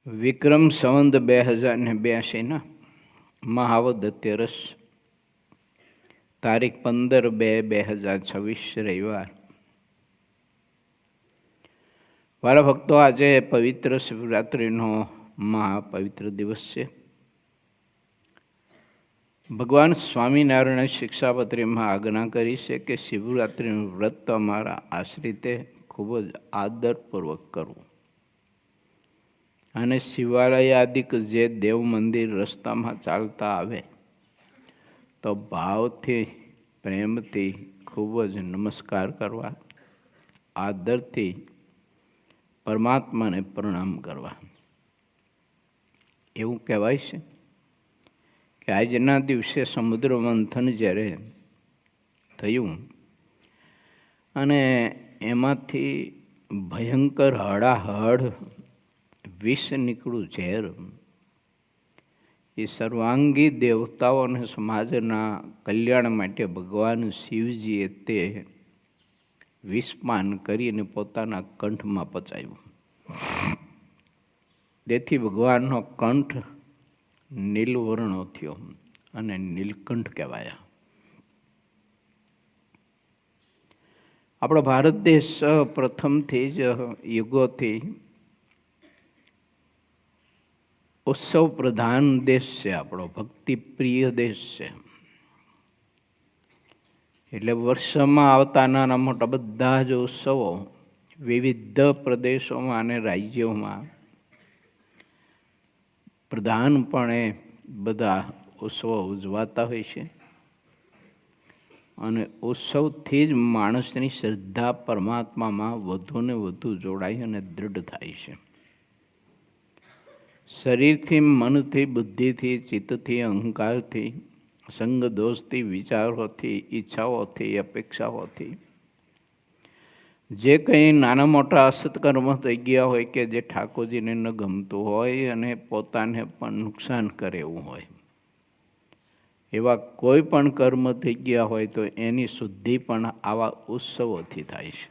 વિક્રમ સંવત 2082 મહાવદ તેરસ તારીખ 15/2/2026 રવિવાર. વાલા ભક્તો, આજે પવિત્ર શિવરાત્રિનો મહાપવિત્ર દિવસ છે. ભગવાન સ્વામિનારાયણે શિક્ષાપત્રીમાં આજ્ઞા કરી છે કે શિવરાત્રિનું વ્રત અમારા આશ્રિતે ખૂબ જ આદરપૂર્વક કરવું. અને શિવાલયાદિક જે દેવ મંદિર રસ્તામાં ચાલતા આવે તો ભાવથી પ્રેમથી ખૂબ જ નમસ્કાર કરવા, આદરથી પરમાત્માને પ્રણામ કરવા. એવું કહેવાય છે કે આજના દિવસે સમુદ્ર મંથન જ્યારે થયું અને એમાંથી ભયંકર હળાહળ વિષ નીકળ્યું, ઝેર, એ સર્વાંગી દેવતાઓ અને સમાજના કલ્યાણ માટે ભગવાન શિવજીએ તે વિષપાન કરીને પોતાના કંઠમાં પચાવ્યું. તેથી ભગવાનનો કંઠ નીલવર્ણો થયો અને નીલકંઠ કહેવાયા. આપણો ભારત દેશ પ્રથમથી જ યુગોથી ઉત્સવ પ્રધાન દેશ છે. આપણો ભક્તિ પ્રિય દેશ છે. એટલે વર્ષમાં આવતા નાના મોટા બધા જ ઉત્સવો વિવિધ પ્રદેશોમાં અને રાજ્યોમાં પ્રધાનપણે બધા ઉત્સવો ઉજવાતા હોય છે. અને ઉત્સવથી જ માણસની શ્રદ્ધા પરમાત્મામાં વધુ ને વધુ જોડાય અને દૃઢ થાય છે. શરીરથી, મનથી, બુદ્ધિથી, ચિત્તથી, અહંકારથી, સંગ દોષથી, વિચારોથી, ઈચ્છાઓથી, અપેક્ષાઓથી જે કંઈ નાના મોટા અસત્કર્મ થઈ ગયા હોય કે જે ઠાકોરજીને ન ગમતું હોય અને પોતાને પણ નુકસાન કરે એવું હોય, એવા કોઈ પણ કર્મ થઈ ગયા હોય તો એની શુદ્ધિ પણ આવા ઉત્સવોથી થાય છે.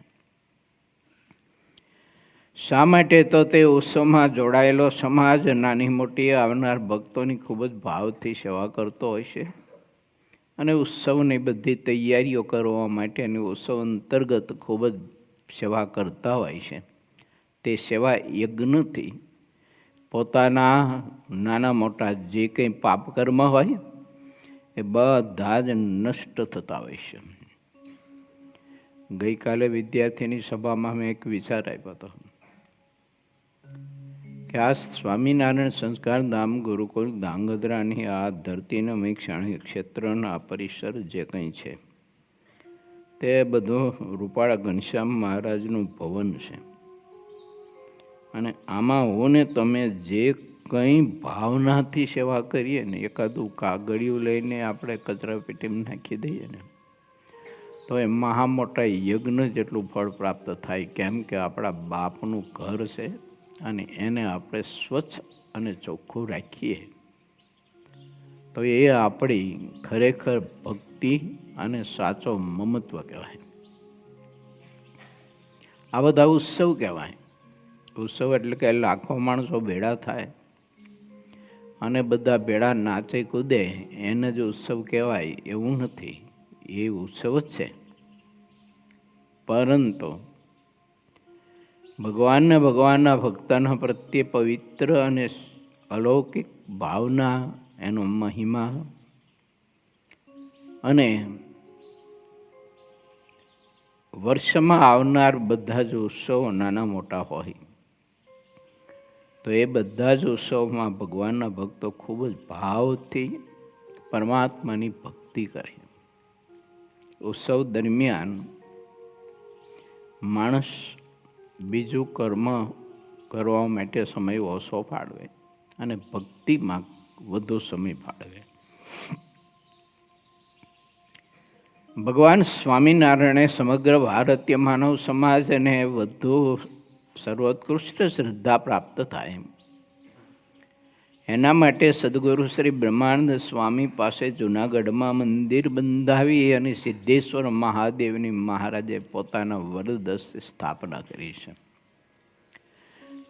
શા માટે? તો તે ઉત્સવમાં જોડાયેલો સમાજ નાની મોટી આવનાર ભક્તોની ખૂબ જ ભાવથી સેવા કરતો હોય છે. અને ઉત્સવની બધી તૈયારીઓ કરવા માટે અને ઉત્સવ અંતર્ગત ખૂબ જ સેવા કરતા હોય છે. તે સેવા યજ્ઞથી પોતાના નાના મોટા જે કંઈ પાપ કર્મ હોય એ બધા જ નષ્ટ થતા હોય છે. ગઈકાલે વિદ્યાર્થીની સભામાં મેં એક વિચાર આપ્યો હતો કે આ સ્વામિનારાયણ સંસ્કાર ધામ ગુરુકુલ ધાંગધ્રાની આ ધરતીના શૈક્ષણિક ક્ષેત્રના પરિસર જે કંઈ છે તે બધું રૂપાળા ઘનશ્યામ મહારાજનું ભવન છે. અને આમાં હું ને તમે જે કંઈ ભાવનાથી સેવા કરીએ ને, એકાદું કાગળિયું લઈને આપણે કચરા પેટીમાં નાખી દઈએ ને, તો એ મહા મોટા યજ્ઞ જેટલું ફળ પ્રાપ્ત થાય. કેમ કે આપણા બાપનું ઘર છે અને એને આપણે સ્વચ્છ અને ચોખ્ખું રાખીએ તો એ આપણી ખરેખર ભક્તિ અને સાચો મમત્વ કહેવાય. આ બધા ઉત્સવ કહેવાય. ઉત્સવ એટલે કે લાખો માણસો ભેળા થાય અને બધા ભેળા નાચે કૂદે એને જ ઉત્સવ કહેવાય એવું નથી. એ ઉત્સવ જ છે. પરંતુ ભગવાનને, ભગવાનના ભક્તના પ્રત્યે પવિત્ર અને અલૌકિક ભાવના, એનો મહિમા અને વર્ષમાં આવનાર બધા જ ઉત્સવો નાના મોટા હોય તો એ બધા જ ઉત્સવમાં ભગવાનના ભક્તો ખૂબ જ ભાવથી પરમાત્માની ભક્તિ કરે. ઉત્સવ દરમિયાન માણસ બીજું કર્મ કરવા માટે સમય ઓછો ફાળવે અને ભક્તિમાં વધુ સમય ફાળવે. ભગવાન સ્વામિનારાયણે સમગ્ર ભારતીય માનવ સમાજને વધુ સર્વોત્કૃષ્ટ શ્રદ્ધા પ્રાપ્ત થાય એના માટે સદગુરુ શ્રી બ્રહ્માનંદ સ્વામી પાસે જૂનાગઢમાં મંદિર બંધાવી અને સિદ્ધેશ્વર મહાદેવની મહારાજે પોતાના વરદ હસ્તે સ્થાપના કરી છે.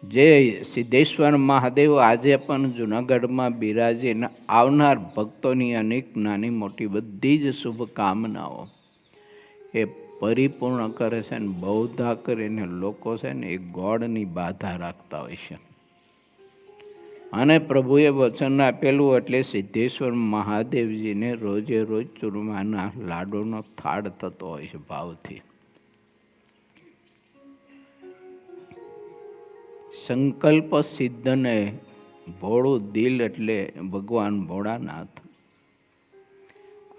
જે સિદ્ધેશ્વર મહાદેવ આજે પણ જૂનાગઢમાં બિરાજીને આવનાર ભક્તોની અનેક નાની મોટી બધી જ શુભકામનાઓ એ પરિપૂર્ણ કરે છે. ને બહુધા કરીને લોકો છે ને એ ગોળની બાધા રાખતા હોય છે. અને પ્રભુએ વચન આપેલું એટલે સિદ્ધેશ્વર મહાદેવજીને રોજે રોજ ચૂરમાના લાડુનો થાળ થતો હોય છે ભાવથી. સંકલ્પ સિદ્ધને ભોળું દિલ એટલે ભગવાન ભોળાનાથ.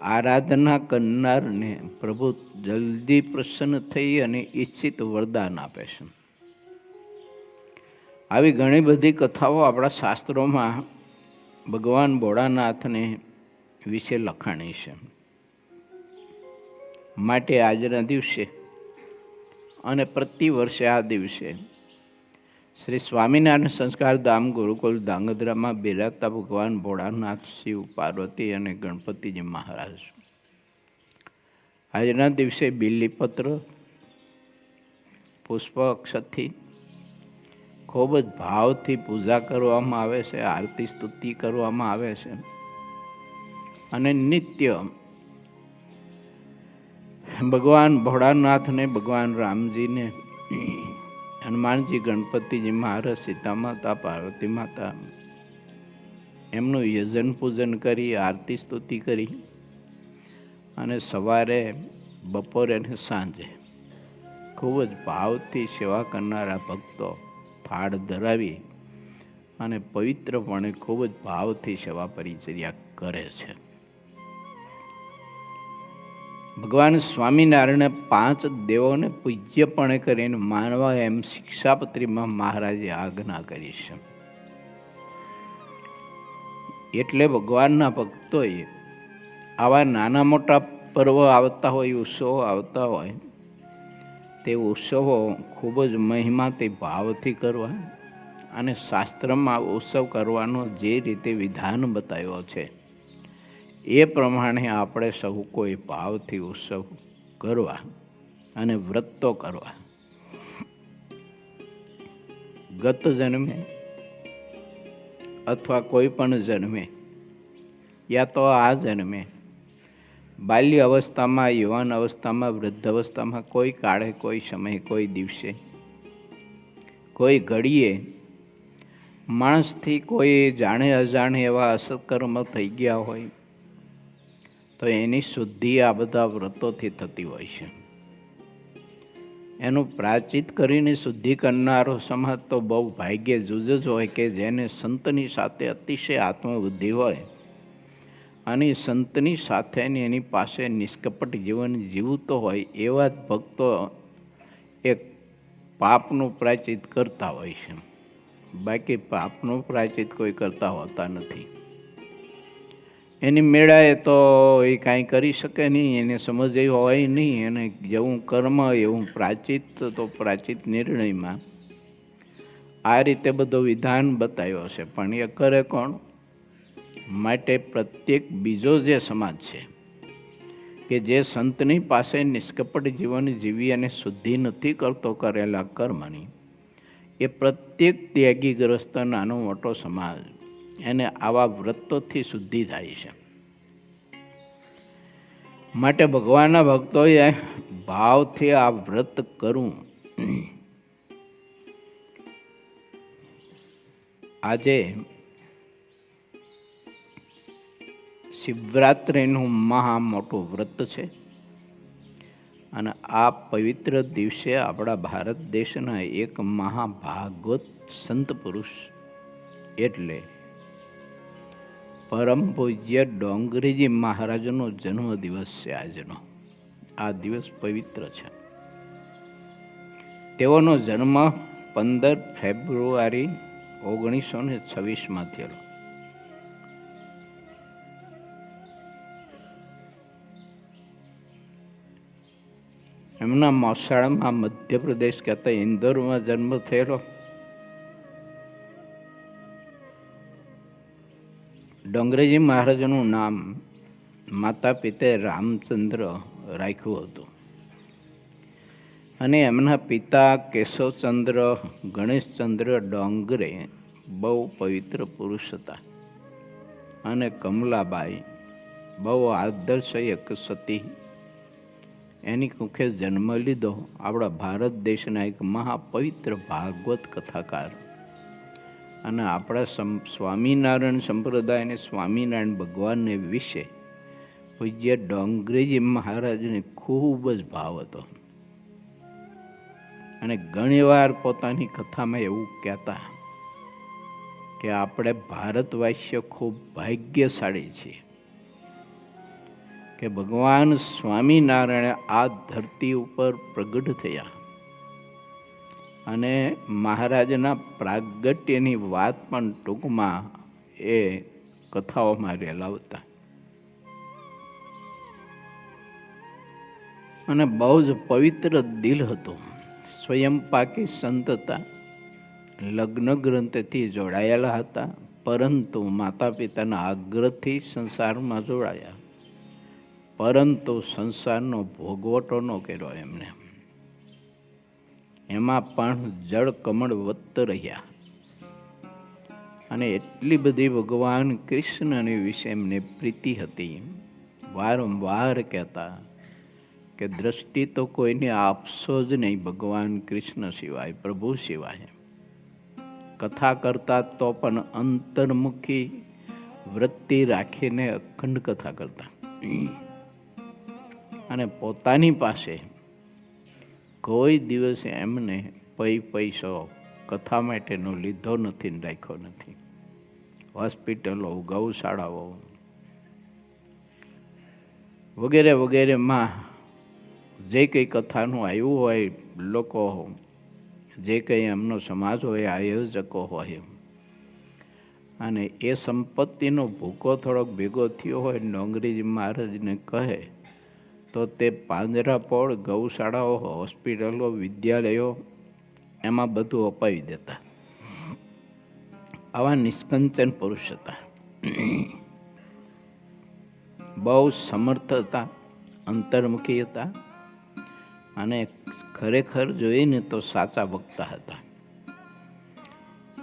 આરાધના કરનારને પ્રભુ જલ્દી પ્રસન્ન થઈ અને ઈચ્છિત વરદાન આપે છે. આવી ઘણી બધી કથાઓ આપણા શાસ્ત્રોમાં ભગવાન ભોળાનાથને વિશે લખાણી છે. માટે આજના દિવસે અને પ્રતિ વર્ષે આ દિવસે શ્રી સ્વામિનારાયણ સંસ્કાર ધામ ગુરુકુલ ધાંગધ્રામાં બિરાજતા ભગવાન ભોળાનાથ, શિવ પાર્વતી અને ગણપતિજી મહારાજ આજના દિવસે બિલીપત્ર પુષ્પ અક્ષતથી ખૂબ જ ભાવથી પૂજા કરવામાં આવે છે, આરતી સ્તુતિ કરવામાં આવે છે. અને નિત્ય ભગવાન ભોળાનાથને, ભગવાન રામજીને, હનુમાનજી, ગણપતિજી મહારાજ, સીતા માતા, પાર્વતી માતા એમનું યજન પૂજન કરી, આરતી સ્તુતિ કરી અને સવારે, બપોરે અને સાંજે ખૂબ જ ભાવથી સેવા કરનારા ભક્તો થાળ ધરાવી અને પવિત્રપણે ખૂબ જ ભાવથી સેવા પરિચર્યા કરે છે. ભગવાન સ્વામિનારાયણે 5 દેવોને પૂજ્યપણે કરીને માનવા એમ શિક્ષાપત્રીમાં મહારાજે આજ્ઞા કરી છે. એટલે ભગવાનના ભક્તોએ આવા નાના મોટા પર્વ આવતા હોય, ઉત્સવો આવતા હોય, તે ઉત્સવો ખૂબ જ મહિમાથી ભાવથી કરવા અને શાસ્ત્રમાં ઉત્સવ કરવાનો જે રીતે વિધાન બતાવ્યો છે એ પ્રમાણે આપણે સૌ કોઈ ભાવથી ઉત્સવ કરવા અને વ્રતો કરવા. ગત જન્મે અથવા કોઈ પણ જન્મે યા તો આ જન્મે બાલ્ય અવસ્થામાં, યુવાન અવસ્થામાં, વૃદ્ધ અવસ્થામાં, કોઈ કાળે, કોઈ સમયે, કોઈ દિવસે, કોઈ ઘડીએ માણસથી કોઈ જાણે અજાણે એવા અસત્કર્મ થઈ ગયા હોય તો એની શુદ્ધિ આ બધા વ્રતોથી થતી હોય છે. એનું પ્રાચિત કરીને શુદ્ધિ કરનારો સમાજ તો બહુ ભાગ્યે જ હોય કે જેને સંતની સાથે અતિશય આત્મબુદ્ધિ હોય અને સંતની સાથેની એની પાસે નિષ્કપટ જીવન જીવતો હોય એવા જ ભક્તો એક પાપનું પ્રાયચિત કરતા હોય છે. બાકી પાપનું પ્રાયચિત કોઈ કરતા હોતા નથી. એની મેળાએ તો એ કાંઈ કરી શકે નહીં, એને સમજ હોય નહીં, અને જેવું કર્મ એવું પ્રાચિત. તો પ્રાચિત નિર્ણયમાં આ રીતે બધો વિધાન બતાવ્યો છે, પણ એ કરે કોણ? માટે પ્રત્યેક બીજો જે સમાજ છે કે જે સંતની પાસે નિષ્કપટ જીવન જીવી અને શુદ્ધિ નથી કરતો કરેલા કર્મની, એ પ્રત્યેક ત્યાગીગ્રસ્ત નાનો મોટો સમાજ એને આવા વ્રતોથી શુદ્ધિ થાય છે. માટે ભગવાનના ભક્તોએ ભાવથી આ વ્રત કરવું. આજે શિવરાત્રિનું મહા મોટું વ્રત છે અને આ પવિત્ર દિવસે આપણા ભારત દેશના એક મહાભાગવત સંત પુરુષ એટલે પરમ પૂજ્ય ડોંગરીજી મહારાજનો જન્મદિવસ છે. આજનો આ દિવસ પવિત્ર છે. તેઓનો જન્મ 15 ફેબ્રુઆરી 1926 થયેલો. એમના મોસાળમાં મધ્યપ્રદેશ કહેતા ઇન્દોરમાં જન્મ થયેલો. ડોંગરેજી મહારાજનું નામ માતા પિતાએ રામચંદ્ર રાખ્યું હતું અને એમના પિતા કેશવચંદ્ર ગણેશચંદ્ર ડોંગરે બહુ પવિત્ર પુરુષ હતા. અને કમલાબાઈ બહુ આદર્શયક સતી, એની કુખે જન્મ લીધો આપણા ભારત દેશના એક મહાપવિત્ર ભાગવત કથાકાર. અને આપણા સ્વામિનારાયણ સંપ્રદાયને સ્વામિનારાયણ ભગવાનને વિશે પૂજ્ય ડોંગરેજી મહારાજને ખૂબ જ ભાવ હતો. અને ઘણીવાર પોતાની કથામાં એવું કહેતા કે આપણે ભારતવાસીઓ ખૂબ ભાગ્યશાળી છીએ કે ભગવાન સ્વામિનારાયણ આ ધરતી ઉપર પ્રગટ થયા અને મહારાજના પ્રાગટ્યની વાત પણ ટૂંકમાં એ કથાઓમાં રેલાવતા. અને બહુ જ પવિત્ર દિલ હતું. સ્વયંપાકી સંત હતા, લગ્ન ગ્રંથથી જોડાયેલા હતા, પરંતુ માતા પિતાના આગ્રહથી સંસારમાં જોડાયા, પરંતુ સંસારનો ભોગવટો ન કર્યો એમને. એમાં પણ જળ કમળવત રહ્યા. અને એટલી બધી ભગવાન કૃષ્ણની વિશે એમને પ્રીતિ હતી. વારંવાર કહેતા કે દ્રષ્ટિ તો કોઈને આપશો જ નહીં ભગવાન કૃષ્ણ સિવાય, પ્રભુ સિવાય. કથા કરતા તો પણ અંતર્મુખી વૃત્તિ રાખીને અખંડ કથા કરતા. અને પોતાની પાસે કોઈ દિવસ એમને પૈસો કથા માટેનો લીધો નથી ને રાખ્યો નથી. હોસ્પિટલો, ગૌશાળાઓ વગેરે વગેરેમાં જે કંઈ કથાનું આવ્યું હોય, લોકો જે કંઈ એમનો સમાજ હોય, આયોજકો હોય, અને એ સંપત્તિનો ભૂકો થોડોક ભેગો થયો હોય, ડોંગરેજી મહારાજને કહે તો તે પાંજરાપોળ, ગૌશાળાઓ, હોસ્પિટલો, વિદ્યાલયો એમાં બધું અપાવી દેતા. આવા નિષ્કંચન પુરુષ હતા. બહુ સમર્થ હતા, અંતર્મુખી હતા, અને ખરેખર જોઈને તો સાચા વક્તા હતા.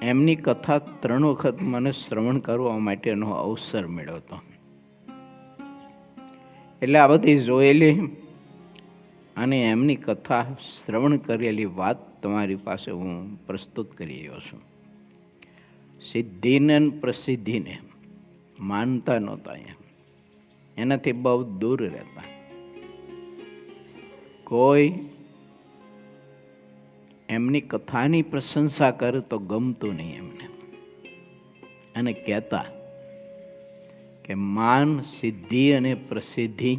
એમની કથા 3 વખત મને શ્રવણ કરવા માટેનો અવસર મળ્યો હતો. એટલે આ બધી જોયેલી અને એમની કથા શ્રવણ કરેલી વાત તમારી પાસે હું પ્રસ્તુત કરી રહ્યો છું. સિદ્ધિને પ્રસિદ્ધિને માનતા નહોતા, એનાથી બહુ દૂર રહેતા. કોઈ એમની કથાની પ્રશંસા કરે તો ગમતું નહીં એમને. અને કહેતા કે માન, સિદ્ધિ અને પ્રસિદ્ધિ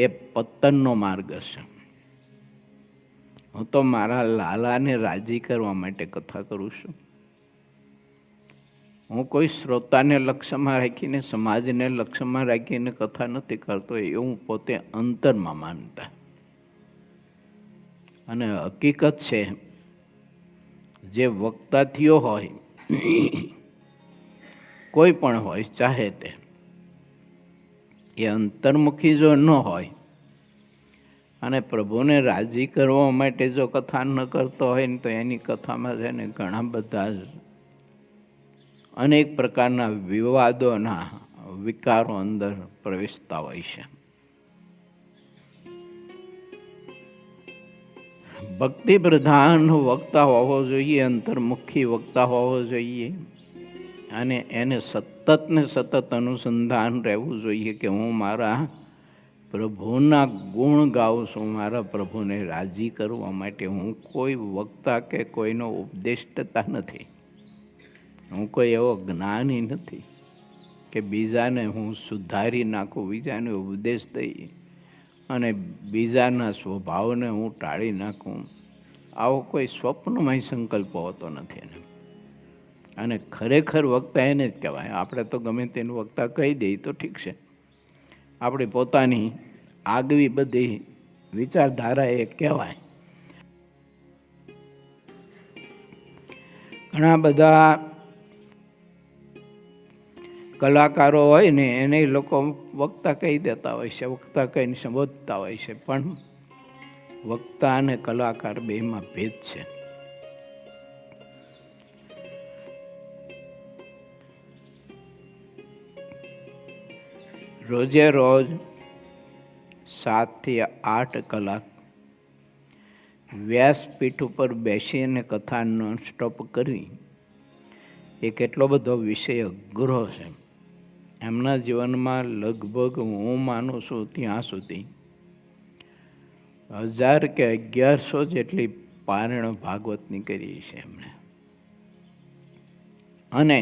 એ પતનનો માર્ગ છે. હું તો મારા લાલાને રાજી કરવા માટે કથા કરું છું. હું કોઈ શ્રોતાને લક્ષ્યમાં રાખીને, સમાજને લક્ષ્યમાં રાખીને કથા નથી કરતો, એવું પોતે અંતરમાં માનતા. અને હકીકત છે, જે વક્તા થયો હોય, કોઈ પણ હોય, ચાહે તે, એ અંતર્મુખી જો ન હોય અને પ્રભુને રાજી કરવા માટે જો કથા ન કરતો હોય ને, તો એની કથામાં છે ને ઘણા બધા અનેક પ્રકારના વિવાદોના વિકારો અંદર પ્રવેશતા હોય છે. ભક્તિ પ્રધાન વક્તા હોવો જોઈએ, અંતર્મુખી વક્તા હોવો જોઈએ, અને એને સતત ને સતત અનુસંધાન રહેવું જોઈએ કે હું મારા પ્રભુના ગુણ ગાઉં છું, મારા પ્રભુને રાજી કરવા માટે. હું કોઈ વક્તા કે કોઈનો ઉપદેષ્ટા નથી, હું કોઈ એવો જ્ઞાની નથી કે બીજાને હું સુધારી નાખું, બીજાને ઉપદેશ દઈ અને બીજાના સ્વભાવને હું ટાળી નાખું. આવો કોઈ સ્વપ્નમાં સંકલ્પ હોતો નથી એને. અને ખરેખર વક્તા એને જ કહેવાય. આપણે તો ગમે તેનું વક્તા કહી દઈએ તો ઠીક છે, આપણી પોતાની આગવી બધી વિચારધારા એ કહેવાય. ઘણા બધા કલાકારો હોય ને, એને લોકો વક્તા કહી દેતા હોય છે, વક્તા કહીને સંબોધતા હોય છે, પણ વક્તા અને કલાકાર બેમાં ભેદ છે. રોજે રોજ 7 થી 8 કલાક વ્યાસપીઠ ઉપર બેસીને કથા નોન સ્ટોપ કરવી એ કેટલો બધો વિષય અઘરો છે. એમના જીવનમાં લગભગ હું માનું છું ત્યાં સુધી 1000 કે 1100 જેટલી પારાયણ ભાગવતની કરી છે એમણે. અને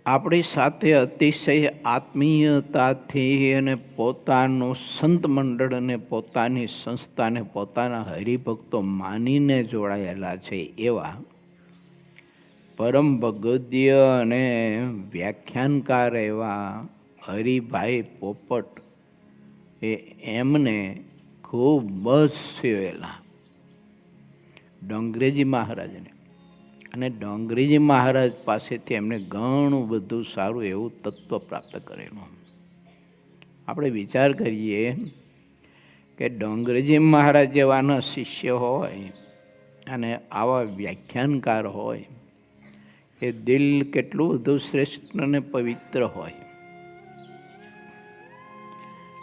આપણી સાથે અતિશય આત્મીયતાથી અને પોતાનું સંત મંડળ અને પોતાની સંસ્થાને પોતાના હરિભક્તો માનીને જોડાયેલા છે એવા પરમ ભગવદીય અને વ્યાખ્યાનકાર એવા હરિભાઈ પોપટ એમને ખૂબ જ સેવેલા ડોંગરેજી મહારાજને. અને ડોંગરેજી મહારાજ પાસેથી એમને ઘણું બધું સારું એવું તત્વ પ્રાપ્ત કરેલું. આપણે વિચાર કરીએ કે ડોંગરેજી મહારાજ જેવાના શિષ્ય હોય અને આવા વ્યાખ્યાનકાર હોય એ દિલ કેટલું બધું શ્રેષ્ઠ અને પવિત્ર હોય.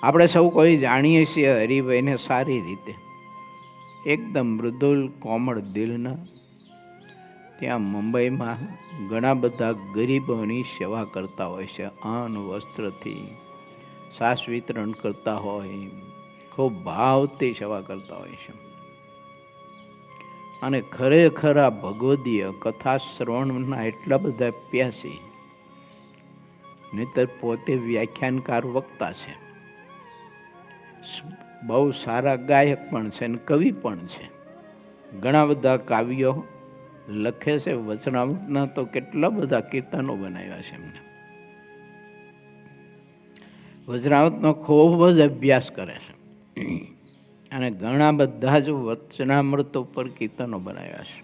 આપણે સૌ કોઈ જાણીએ છીએ હરિભાઈને સારી રીતે, એકદમ મૃદુલ કોમળ દિલના. ત્યાં મુંબઈમાં ઘણા બધા ગરીબોની સેવા કરતા હોય છે. અન્ન વસ્ત્રથી સાસ વિતરણ કરતા હોય, ખૂબ ભાવથી સેવા કરતા હોય છે. અને ખરેખર આ ભગવદીય કથા શ્રવણના એટલા બધા પ્યાસી, નહીતર પોતે વ્યાખ્યાનકાર વક્તા છે, બહુ સારા ગાયક પણ છે અને કવિ પણ છે. ઘણા બધા કાવ્યો લખે છે. વચનામૃતના તો કેટલા બધા કીર્તનો બનાવ્યા છે એમને. વચનામૃતનો ખૂબ જ અભ્યાસ કરે છે અને ઘણા બધા જ વચનામૃત ઉપર કીર્તનો બનાવ્યા છે.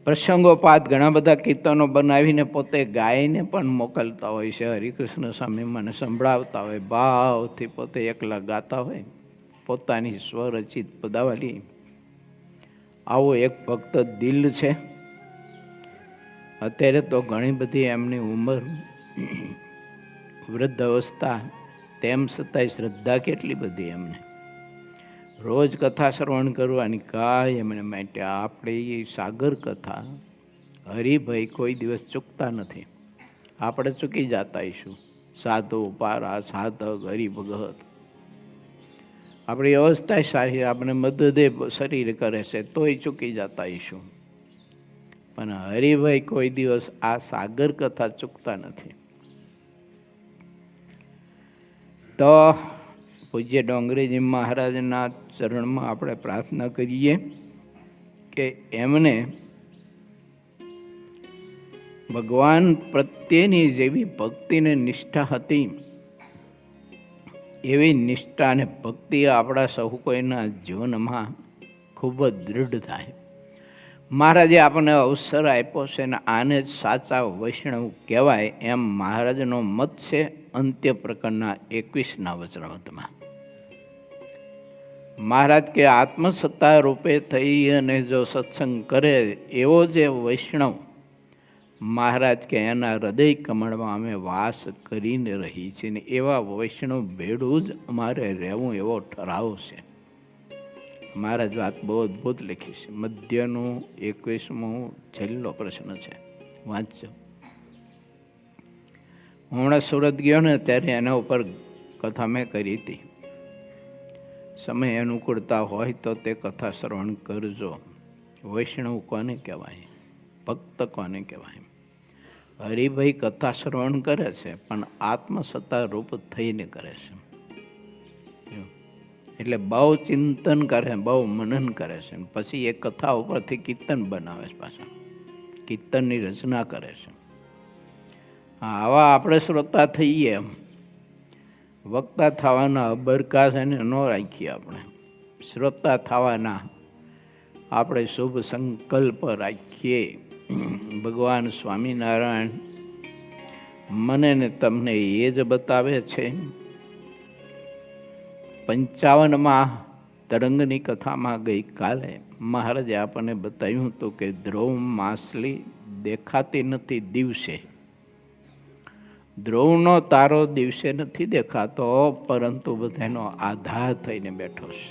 પ્રસંગોપાત ઘણા બધા કીર્તનો બનાવીને પોતે ગાયને પણ મોકલતા હોય છે. હરિકૃષ્ણ સ્વામી મને સંભળાવતા હોય, ભાવથી પોતે એકલા ગાતા હોય પોતાની સ્વરચિત પદાવલી. આવો એક ભક્ત દિલ છે. અત્યારે તો ઘણી બધી એમની ઉંમર, વૃદ્ધ અવસ્થા, તેમ છતાંય શ્રદ્ધા કેટલી બધી એમને. રોજ કથા શ્રવણ કરવાની કાંઈ એમને માટે. આપણે એ સાગર કથા હરિભાઈ કોઈ દિવસ ચૂકતા નથી. આપણે ચૂકી જતા હઈશું. સાધુ પારા સાધક હરિભગત, આપણી અવસ્થા સારી, આપણે મદદે શરીર કરે છે તોય ચૂકી જતા હઈશું. પણ હરિભાઈ કોઈ દિવસ આ સાગર કથા ચૂકતા નથી. તો પૂજ્ય ડોંગરેજી મહારાજના ચરણમાં આપણે પ્રાર્થના કરીએ કે એમને ભગવાન પ્રત્યેની જેવી ભક્તિને નિષ્ઠા હતી એવી નિષ્ઠા અને ભક્તિ આપણા સૌ કોઈના જીવનમાં ખૂબ જ દૃઢ થાય. મહારાજે આપણને અવસર આપ્યો છે ને આને જ સાચા વૈષ્ણવ કહેવાય એમ મહારાજનો મત છે. અંત્ય પ્રકરણના 21ના વચનામૃતમાં મહારાજ કે આત્મસત્તા રૂપે થઈ અને જો સત્સંગ કરે એવો જે વૈષ્ણવ, મહારાજ કે એના હૃદય કમળમાં અમે વાસ કરીને રહી છીએ ને એવા વૈષ્ણવ ભેડું જ અમારે રહેવું એવો ઠરાવ છે. મહારાજ વાત બહુ અદભુત લખી છે. મધ્યનું 21મો છેલ્લો પ્રશ્ન છે, વાંચજો. હું હમણાં સુરત ગયો ને ત્યારે એના ઉપર કથા મેં કરી હતી. સમય અનુકૂળતા હોય તો તે કથા શ્રવણ કરજો. વૈષ્ણવ કોને કહેવાય? ભક્ત કોને કહેવાય? હરિભાઈ કથા શ્રવણ કરે છે પણ આત્મસત્તા રૂપ થઈને કરે છે. એટલે બહુ ચિંતન કરે, બહુ મનન કરે છે. પછી એ કથા ઉપરથી કીર્તન બનાવે છે, પાછા કીર્તનની રચના કરે છે. આવા આપણે શ્રોતા થઈએ, એમ વક્તા થવાના અબરકા છે ને ન રાખીએ. આપણે શ્રોતા થવાના આપણે શુભ સંકલ્પ રાખીએ. ભગવાન સ્વામિનારાયણ મને ને તમને એ જ બતાવે છે 55માં તરંગની કથામાં ગઈકાલે મહારાજે આપણને બતાવ્યું હતું કે ધ્રુવ માછલી દેખાતી નથી દિવસે. ધ્રુવનો તારો દિવસે નથી દેખાતો, પરંતુ બધાનો આધાર થઈને બેઠો છે.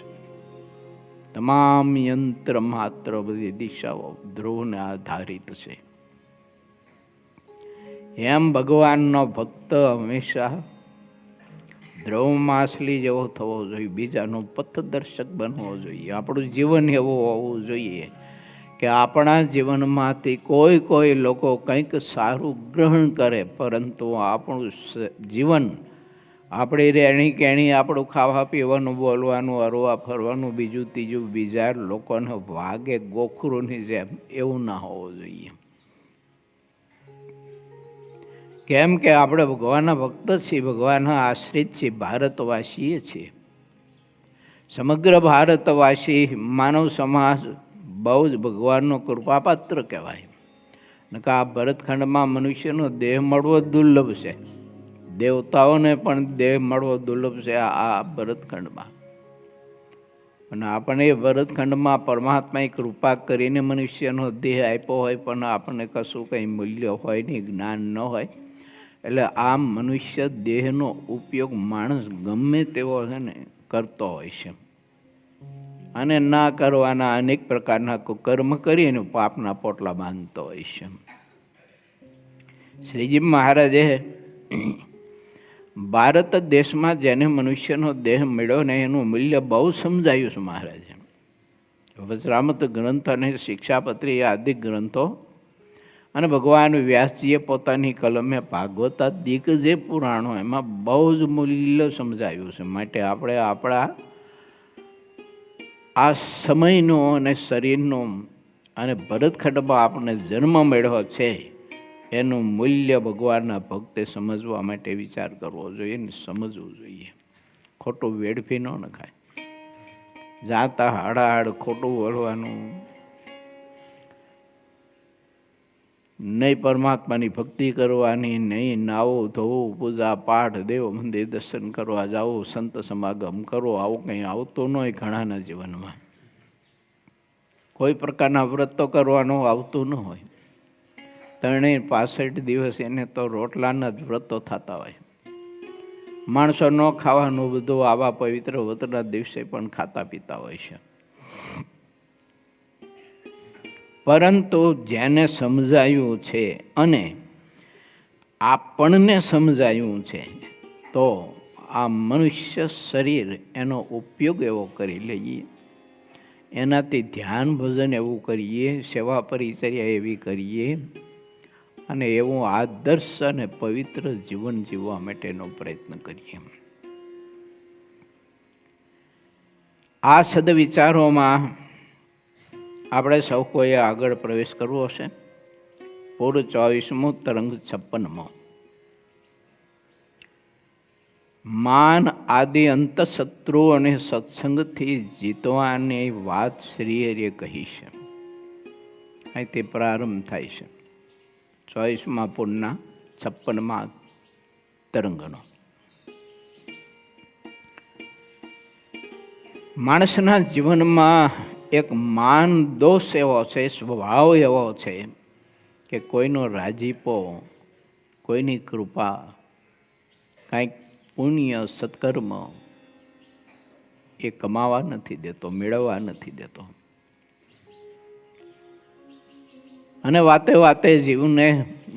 તમામ યંત્ર માત્ર બધી દિશાઓ ધ્રુવને આધારિત છે. એમ ભગવાનનો ભક્ત હંમેશા ધ્રુવ માછલી જેવો થવો જોઈએ, બીજાનો પથદર્શક બનવો જોઈએ. આપણું જીવન એવું હોવું જોઈએ કે આપણા જીવનમાંથી કોઈ લોકો કંઈક સારું ગ્રહણ કરે, પરંતુ આપણું જીવન, આપણી રહેણી કહેણી, આપણું ખાવા પીવાનું, બોલવાનું, હરવા ફરવાનું, બીજું ત્રીજું બીજા લોકોને વાગે ગોખરુની જેમ એવું ના હોવું જોઈએ. કેમ કે આપણે ભગવાનના ભક્ત છીએ, ભગવાનના આશ્રિત છીએ, ભારતવાસીએ છીએ. સમગ્ર ભારતવાસી માનવ સમાજ બહુ જ ભગવાનનો કૃપાપાત્ર કહેવાય. નકા આ ભરતખંડમાં મનુષ્યનો દેહ મળવો દુર્લભ છે. દેવતાઓને પણ દેહ મળવો દુર્લભ છે આ ભરતખંડમાં. અને આપણે એ ભરતખંડમાં પરમાત્માએ કૃપા કરીને મનુષ્યનો દેહ આપ્યો હોય, પણ આપણને કશું કંઈ મૂલ્ય હોય નહીં, જ્ઞાન ન હોય. એટલે આ મનુષ્ય દેહનો ઉપયોગ માણસ ગમે તેવો છે ને કરતો હોય છે, અને ના કરવાના અનેક પ્રકારના કર્મ કરીને પાપના પોટલા બાંધતો હોય છે. શ્રીજી મહારાજે ભારત દેશમાં જેને મનુષ્યનો દેહ મળ્યો ને એનું મૂલ્ય બહુ સમજાયું છે મહારાજે. વજ્રામૃત ગ્રંથ અને શિક્ષાપત્રી આદિ ગ્રંથો અને ભગવાન વ્યાસજીએ પોતાની કલમે ભાગવતા દિગ્ગજ પુરાણો એમાં બહુ જ મૂલ્ય સમજાયું છે. માટે આપણે આપણા આ સમયનો અને શરીરનો અને ભરતખંડમાં આપણને જન્મ મળ્યો છે એનું મૂલ્ય ભગવાનના ભક્તે સમજવા માટે વિચાર કરવો જોઈએ ને સમજવું જોઈએ. ખોટું વેડફી ન નખાય. જાતા હાડાહાડ ખોટું બોલવાનું નહીં, પરમાત્માની ભક્તિ કરવાની નહીં, નાવું ધોવું, પૂજા પાઠ, દેવ મંદિર દર્શન કરવા જાવું, સંત સમાગમ કરવો, આવું કંઈ આવતું ન હોય ઘણાના જીવનમાં. કોઈ પ્રકારના વ્રત તો કરવાનું આવતું ન હોય. 365 દિવસ એને તો રોટલાના જ વ્રતો થતા હોય. માણસો ન ખાવાનું બધું આવા પવિત્ર વ્રતના દિવસે પણ ખાતા પીતા હોય છે. પરંતુ જેને સમજાયું છે અને આપણને સમજાયું છે, તો આ મનુષ્ય શરીર એનો ઉપયોગ એવો કરી લઈએ, એનાથી ધ્યાન ભજન એવું કરીએ, સેવા પરિચર્યા એવી કરીએ, અને એવું આદર્શ અને પવિત્ર જીવન જીવવા માટેનો પ્રયત્ન કરીએ. આ સદવિચારોમાં આપણે સૌ કોઈએ આગળ પ્રવેશ કરવો હશે. પૂર્વ 24મો તરંગ 56મો. માન આદિ અંતઃશત્રુ અને સત્સંગથી જીતવાની વાત શ્રી હરિએ કહી છે. અહીંથી પ્રારંભ થાય છે 24મા પૂરના 56મા તરંગનો. માણસના જીવનમાં એક માન દોષ એવો છે, સ્વભાવ એવો છે કે કોઈનો રાજીપો, કોઈની કૃપા, કાંઈક પુણ્ય સત્કર્મ એ કમાવા નથી દેતો, મેળવવા નથી દેતો. અને વાતે વાતે જીવને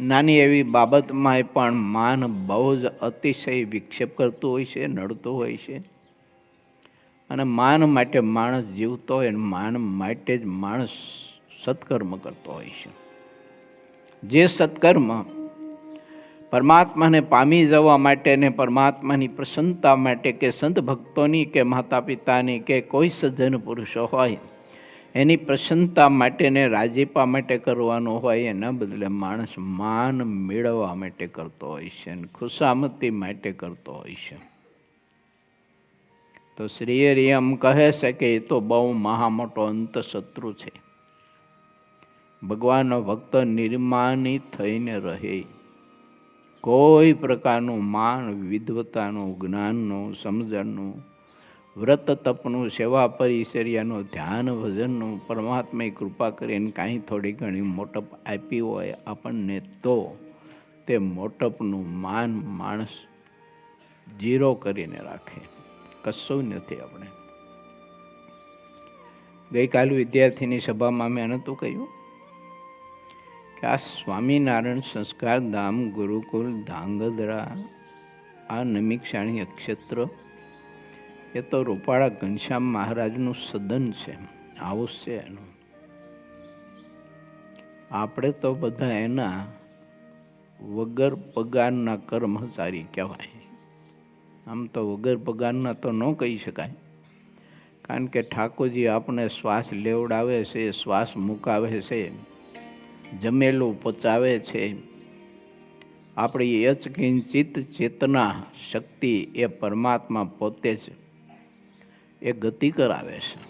નાની એવી બાબતમાં પણ માન બહુ જ અતિશય વિક્ષેપ કરતું હોય છે, નડતું હોય છે. અને માન માટે માણસ જીવતો હોય, માન માટે જ માણસ સત્કર્મ કરતો હોય છે. જે સત્કર્મ પરમાત્માને પામી જવા માટે ને પરમાત્માની પ્રસન્નતા માટે, કે સંત ભક્તોની, કે માતા પિતાની, કે કોઈ સજ્જન પુરુષો હોય એની પ્રસન્નતા માટે ને રાજીપા માટે કરવાનું હોય, એના બદલે માણસ માન મેળવવા માટે કરતો હોય છે, ખુશામતી માટે કરતો હોય છે. તો શ્રી હરિ એમ કહે છે કે એ તો બહુ મહા મોટો અંતઃશત્રુ છે. ભગવાનનો ભક્ત નિર્માની થઈને રહે, કોઈ પ્રકારનું માન, વિદ્વતાનું, જ્ઞાનનું, સમજણનું, વ્રત તપનું, સેવા પરિચર્યાનું, ધ્યાન ભજનનું પરમાત્માએ કૃપા કરીને કાંઈ થોડી ઘણી મોટપ આપી હોય આપણને, તો તે મોટપનું માન માણસ જીરો કરીને રાખે, કશું નથી. આપણે ગઈકાલ વિદ્યાર્થીની સભામાં મેં નહોતું કહ્યું કે આ સ્વામિનારાયણ સંસ્કાર ધામ ગુરુકુલ ધાંગધ્રા, આ નમિક્ષાણી ક્ષેત્ર, એ તો રૂપાળા ઘનશ્યામ મહારાજનું સદન છે, હાઉસ છે એનું. આપણે તો બધા એના વગર પગારના કર્મચારી કહેવાય. આમ તો વગર પગારના તો ન કહી શકાય, કારણ કે ઠાકોરજી આપણે શ્વાસ લેવડાવે છે, શ્વાસ મુકાવે છે, જમેલું પચાવે છે. આપણી યચકિંચિત ચેતના શક્તિ એ પરમાત્મા પોતે જ એ ગતિ કરાવે છે.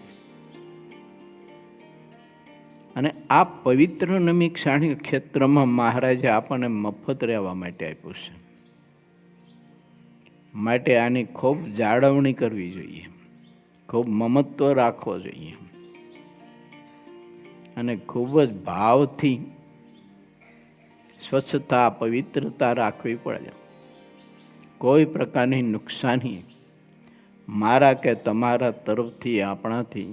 અને આ પવિત્ર નમિક્ષાણી ક્ષેત્રમાં મહારાજે આપણને મફત રહેવા માટે આપ્યું છે. માટે આની ખૂબ જાળવણી કરવી જોઈએ, ખૂબ મમત્વ રાખવો જોઈએ, અને ખૂબ જ ભાવથી સ્વચ્છતા પવિત્રતા રાખવી પડે. કોઈ પ્રકારની નુકસાની મારા કે તમારા તરફથી, આપણાથી,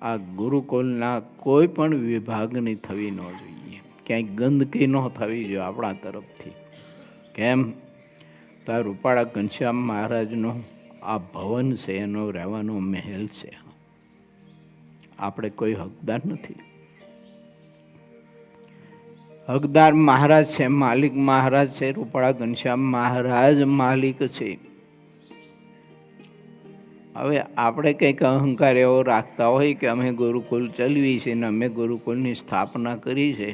આ ગુરુકુલના કોઈ પણ વિભાગની થવી ન જોઈએ. ક્યાંય ગંદકી ન થવી જોઈએ આપણા તરફથી. કેમ? તો આ રૂપાળા ઘનશ્યામ મહારાજનો આ ભવન છે, એનો રહેવાનો મહેલ છે. આપણે કોઈ હકદાર નથી. હકદાર મહારાજ છે, માલિક મહારાજ છે. રૂપાળા ઘનશ્યામ મહારાજ માલિક છે. હવે આપણે કંઈક અહંકાર એવો રાખતા હોય કે અમે ગુરુકુલ ચલાવી છે ને અમે ગુરુકુલની સ્થાપના કરી છે,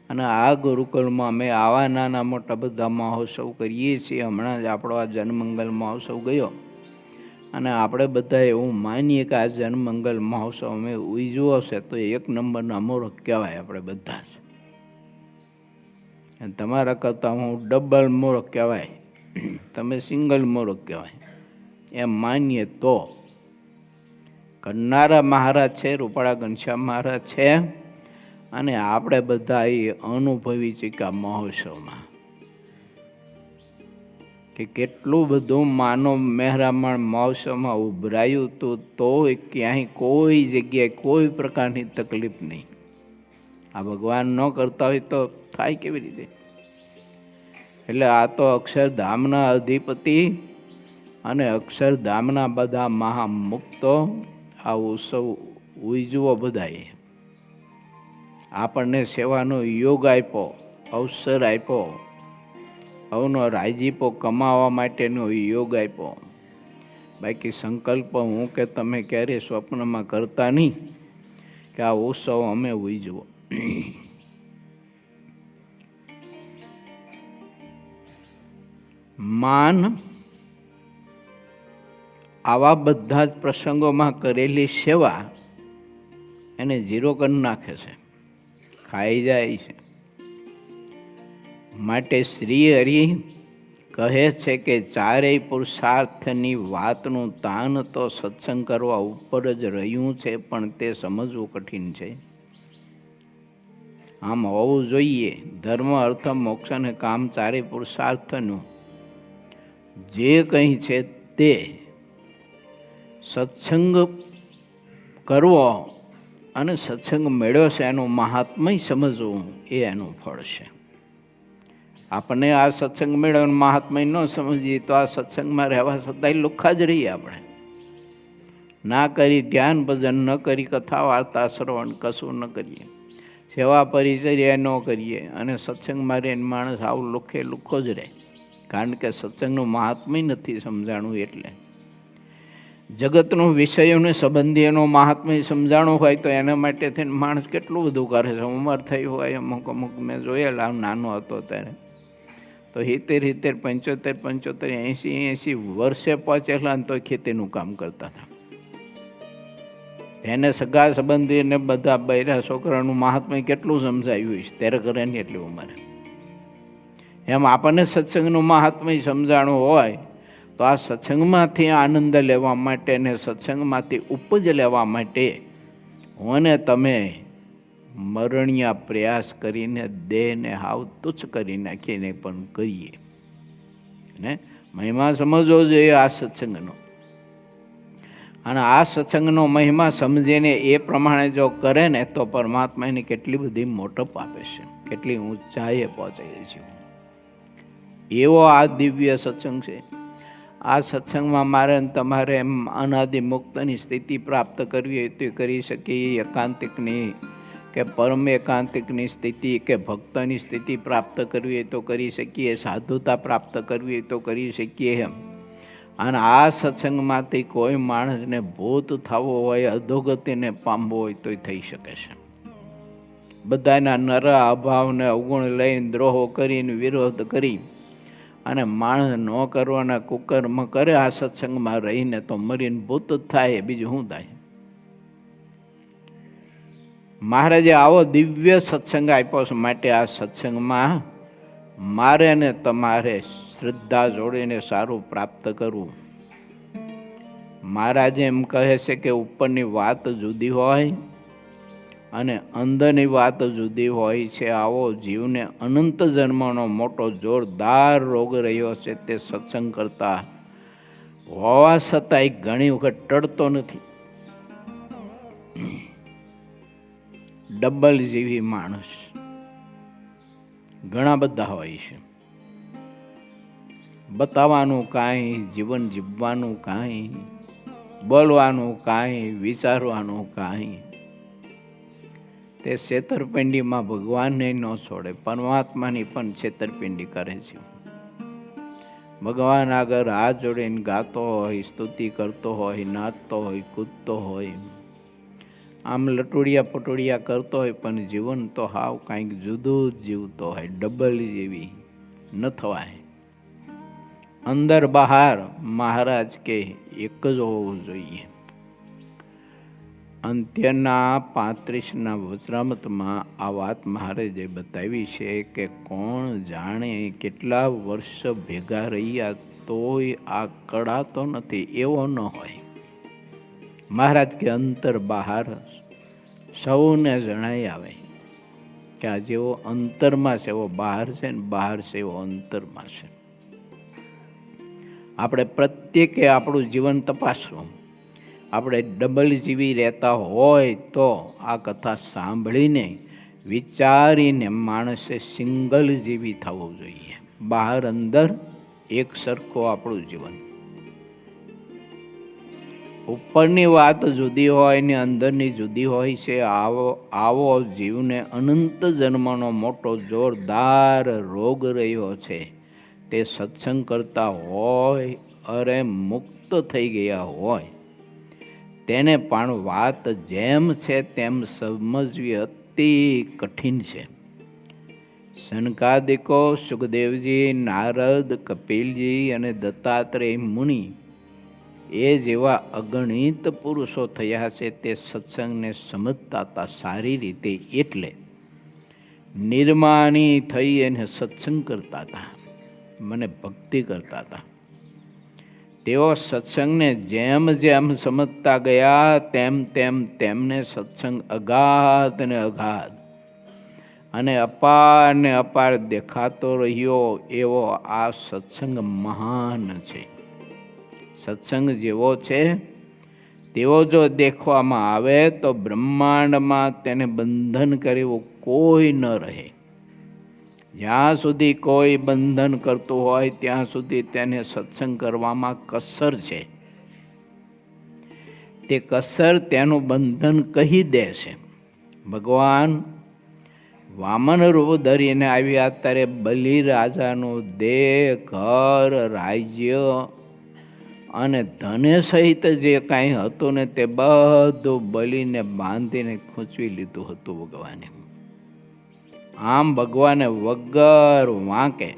અને આ ગુરુકુળમાં અમે આવા નાના મોટા બધા મહોત્સવ કરીએ છીએ. હમણાં જ આપણો આ જનમંગલ મહોત્સવ ગયો, અને આપણે બધા એવું માનીએ કે આ જનમંગલ મહોત્સવ અમે ઉજવ્યો છે તો 1 નંબરના મૂર્ખ કહેવાય આપણે બધા જ. તમારા કરતાં હું ડબલ મૂર્ખ કહેવાય, તમે સિંગલ મૂર્ખ કહેવાય, એમ માનીએ તો. કરનારા મહારાજ છે, રૂપાળા ઘનશ્યામ મહારાજ છે, અને આપણે બધા એ અનુભવી ચૂક્યા મહોત્સવમાં કે કેટલું બધું માનવ મહેરામણ મહોત્સવમાં ઉભરાયું હતું, તો ક્યાંય કોઈ જગ્યાએ કોઈ પ્રકારની તકલીફ નહીં. આ ભગવાન ન કરતા હોય તો થાય કેવી રીતે? એટલે આ તો અક્ષરધામના અધિપતિ અને અક્ષરધામના બધા મહામુક્તો આ ઉત્સવ ઉજવો. બધાએ આપણને સેવાનો યોગ આપ્યો, અવસર આપ્યો, અવનો રાજીપો કમાવા માટેનો યોગ આપ્યો. બાકી સંકલ્પ હું કે તમે ક્યારેય સ્વપ્નમાં કરતા નહીં કે આ ઉત્સવ અમે ઉજવો. માન આવા બધા જ પ્રસંગોમાં કરેલી સેવા એને ઝીરો કરી નાખે છે, ખાઈ જાય છે. માટે શ્રી હરિ કહે છે કે ચારેય પુરુષાર્થની વાતનું તાન તો સત્સંગ કરવા ઉપર જ રહ્યું છે, પણ તે સમજવું કઠિન છે. આમ હોવું જોઈએ. ધર્મ, અર્થ, મોક્ષ અને કામ ચારેય પુરુષાર્થનું જે કંઈ છે તે સત્સંગ કરવો અને સત્સંગ મેળવ્યો છે એનું મહાત્મય સમજવું એ એનું ફળ છે. આપણને આ સત્સંગ મેળવવાનું મહાત્મય ન સમજીએ તો આ સત્સંગમાં રહેવા છતાંય લુખ્ખા જ રહીએ. આપણે ના કરી ધ્યાન ભજન, ન કરી કથા વાર્તા શ્રવણ, કશું ન કરીએ, સેવા પરિચર્યા ન કરીએ, અને સત્સંગમાં રહીને માણસ આવું લુખ્ખો જ રહે. કારણ કે સત્સંગનું મહાત્મય નથી સમજાણું. એટલે જગતનું વિષયોને સંબંધીઓનો મહાત્મય સમજાણું હોય તો એના માટે થઈને માણસ કેટલું બધું કરે છે. ઉંમર થઈ હોય અમુક મેં જોયેલા, નાનો હતો ત્યારે તો 70, 75, 80 વર્ષે પહોંચેલા ને તો ખેતીનું કામ કરતા હતા. એને સગા સંબંધીને બધા બૈરા છોકરાનું મહાત્મય કેટલું સમજાયું છે ત્યારે કરે ને એટલી ઉંમરે. એમ આપણને સત્સંગનું મહાત્મય સમજાણું હોય તો આ સત્સંગમાંથી આનંદ લેવા માટે ને સત્સંગમાંથી ઉપજ લેવા માટે હું ને તમે મરણિયા પ્રયાસ કરીને દેહને હાવ તુચ્છ કરી નાખીને પણ કરીએ ને મહિમા સમજવો જોઈએ આ સત્સંગનો. અને આ સત્સંગનો મહિમા સમજીને એ પ્રમાણે જો કરે ને તો પરમાત્મા એની કેટલી બધી મોટપ આપે છે, કેટલી ઊંચાઈએ પહોંચાઈએ છીએ. એવો આ દિવ્ય સત્સંગ છે. આ સત્સંગમાં મારે તમારે એમ અનાદિ મુક્તની સ્થિતિ પ્રાપ્ત કરવી હોય તો કરી શકીએ, એકાંતિકની કે પરમ એકાંતિકની સ્થિતિ કે ભક્તની સ્થિતિ પ્રાપ્ત કરવી હોય તો કરી શકીએ, સાધુતા પ્રાપ્ત કરવી હોય તો કરી શકીએ એમ. અને આ સત્સંગમાંથી કોઈ માણસને ભૂત થવો હોય, અધોગતિને પામવો હોય તો થઈ શકે છે. બધાના નર અભાવને અવગુણ લઈને દ્રોહો કરીને વિરોધ કરી અને માણસ ન કરવાના કુકર્મ કરે આ સત્સંગમાં રહીને તો મરીને ભૂત જ થાય, બીજું શું થાય? મહારાજે આવો દિવ્ય સત્સંગ આપ્યો છે. માટે આ સત્સંગમાં મારે ને તમારે શ્રદ્ધા જોડીને સારું પ્રાપ્ત કરવું. મહારાજ એમ કહે છે કે ઉપરની વાત જુદી હોય અને અંદરની વાત જુદી હોય છે. આવો જીવને અનંત જન્મનો મોટો જોરદાર રોગ રહ્યો છે. તે સત્સંગ કરતા હોવા છતાંય ઘણી વખત ટળતો નથી. ડબલ જેવી માણસ ઘણા બધા હોય છે. બતાવવાનું કાંઈ, જીવન જીવવાનું કાંઈ, બોલવાનું કાંઈ, વિચારવાનું કાંઈ. તે છેતરપિંડીમાં ભગવાનને ન છોડે, પરમાત્માની પણ છેતરપિંડી કરે છે. ભગવાન આગળ હાથ જોડીને ગાતો હોય, સ્તુતિ કરતો હોય, નાચતો હોય, કૂદતો હોય, આમ લટુડિયા પટુડિયા કરતો હોય, પણ જીવન તો હાવ કાંઈક જુદું જ જીવતો હોય. ડબલ જેવી ન થવાય. અંદર બહાર મહારાજ કે એક જ હોવું જોઈએ. અંત્યના 35ના વચરામૃતમાં આ વાત મહારાજે બતાવી છે કે કોણ જાણે કેટલા વર્ષ ભેગા રહ્યા તોય આ કળાતો નથી, એવો ન હોય. મહારાજ કે અંતર બહાર સૌને જણાઈ આવે કે આ જેવો અંતરમાં છે એવો બહાર છે, ને બહાર છે એવો અંતરમાં છે. આપણે પ્રત્યેકે આપણું જીવન તપાસવું. આપણે ડબલ જીવી રહેતા હોય તો આ કથા સાંભળીને વિચારીને માણસે સિંગલ જીવી થવું જોઈએ. બહાર અંદર એક સરખું આપણું જીવન. ઉપરની વાત જુદી હોય ને અંદરની જુદી હોય છે. આવો જીવને અનંત જન્મનો મોટો જોરદાર રોગ રહ્યો છે. તે સત્સંગ કરતા હોય, અરે મુક્ત થઈ ગયા હોય, તેને પણ વાત જેમ છે તેમ સમજવી અતિ કઠિન છે. સનકાદિકો, સુખદેવજી, નારદ, કપિલજી અને દત્તાત્રેય મુનિ એ જેવા અગણિત પુરુષો થયા છે. તે સત્સંગને સમજતા હતા સારી રીતે, એટલે નિર્માણી થઈ એને સત્સંગ કરતા હતા, મને ભક્તિ કરતા હતા. તેઓ સત્સંગને જેમ જેમ સમજતા ગયા તેમ તેમ તેમને સત્સંગ અગાધ ને અગાધ અને અપાર દેખાતો રહ્યો. એવો આ સત્સંગ મહાન છે. સત્સંગ જેવો છે તેવો જો દેખવામાં આવે તો બ્રહ્માંડમાં તેને બંધન કરે એવું કોઈ ન રહે. જ્યાં સુધી કોઈ બંધન કરતું હોય ત્યાં સુધી તેને સત્સંગ કરવામાં કસર છે. તે કસર તેનું બંધન કહી દે છે. ભગવાન વામન રૂપ ધરીને આવ્યા ત્યારે બલિ રાજાનું દેહ, ઘર, રાજ્ય અને ધને સહિત જે કાંઈ હતું ને તે બધું બલિને બાંધીને ખૂંચવી લીધું હતું ભગવાને. આમ ભગવાને વગર વાંકે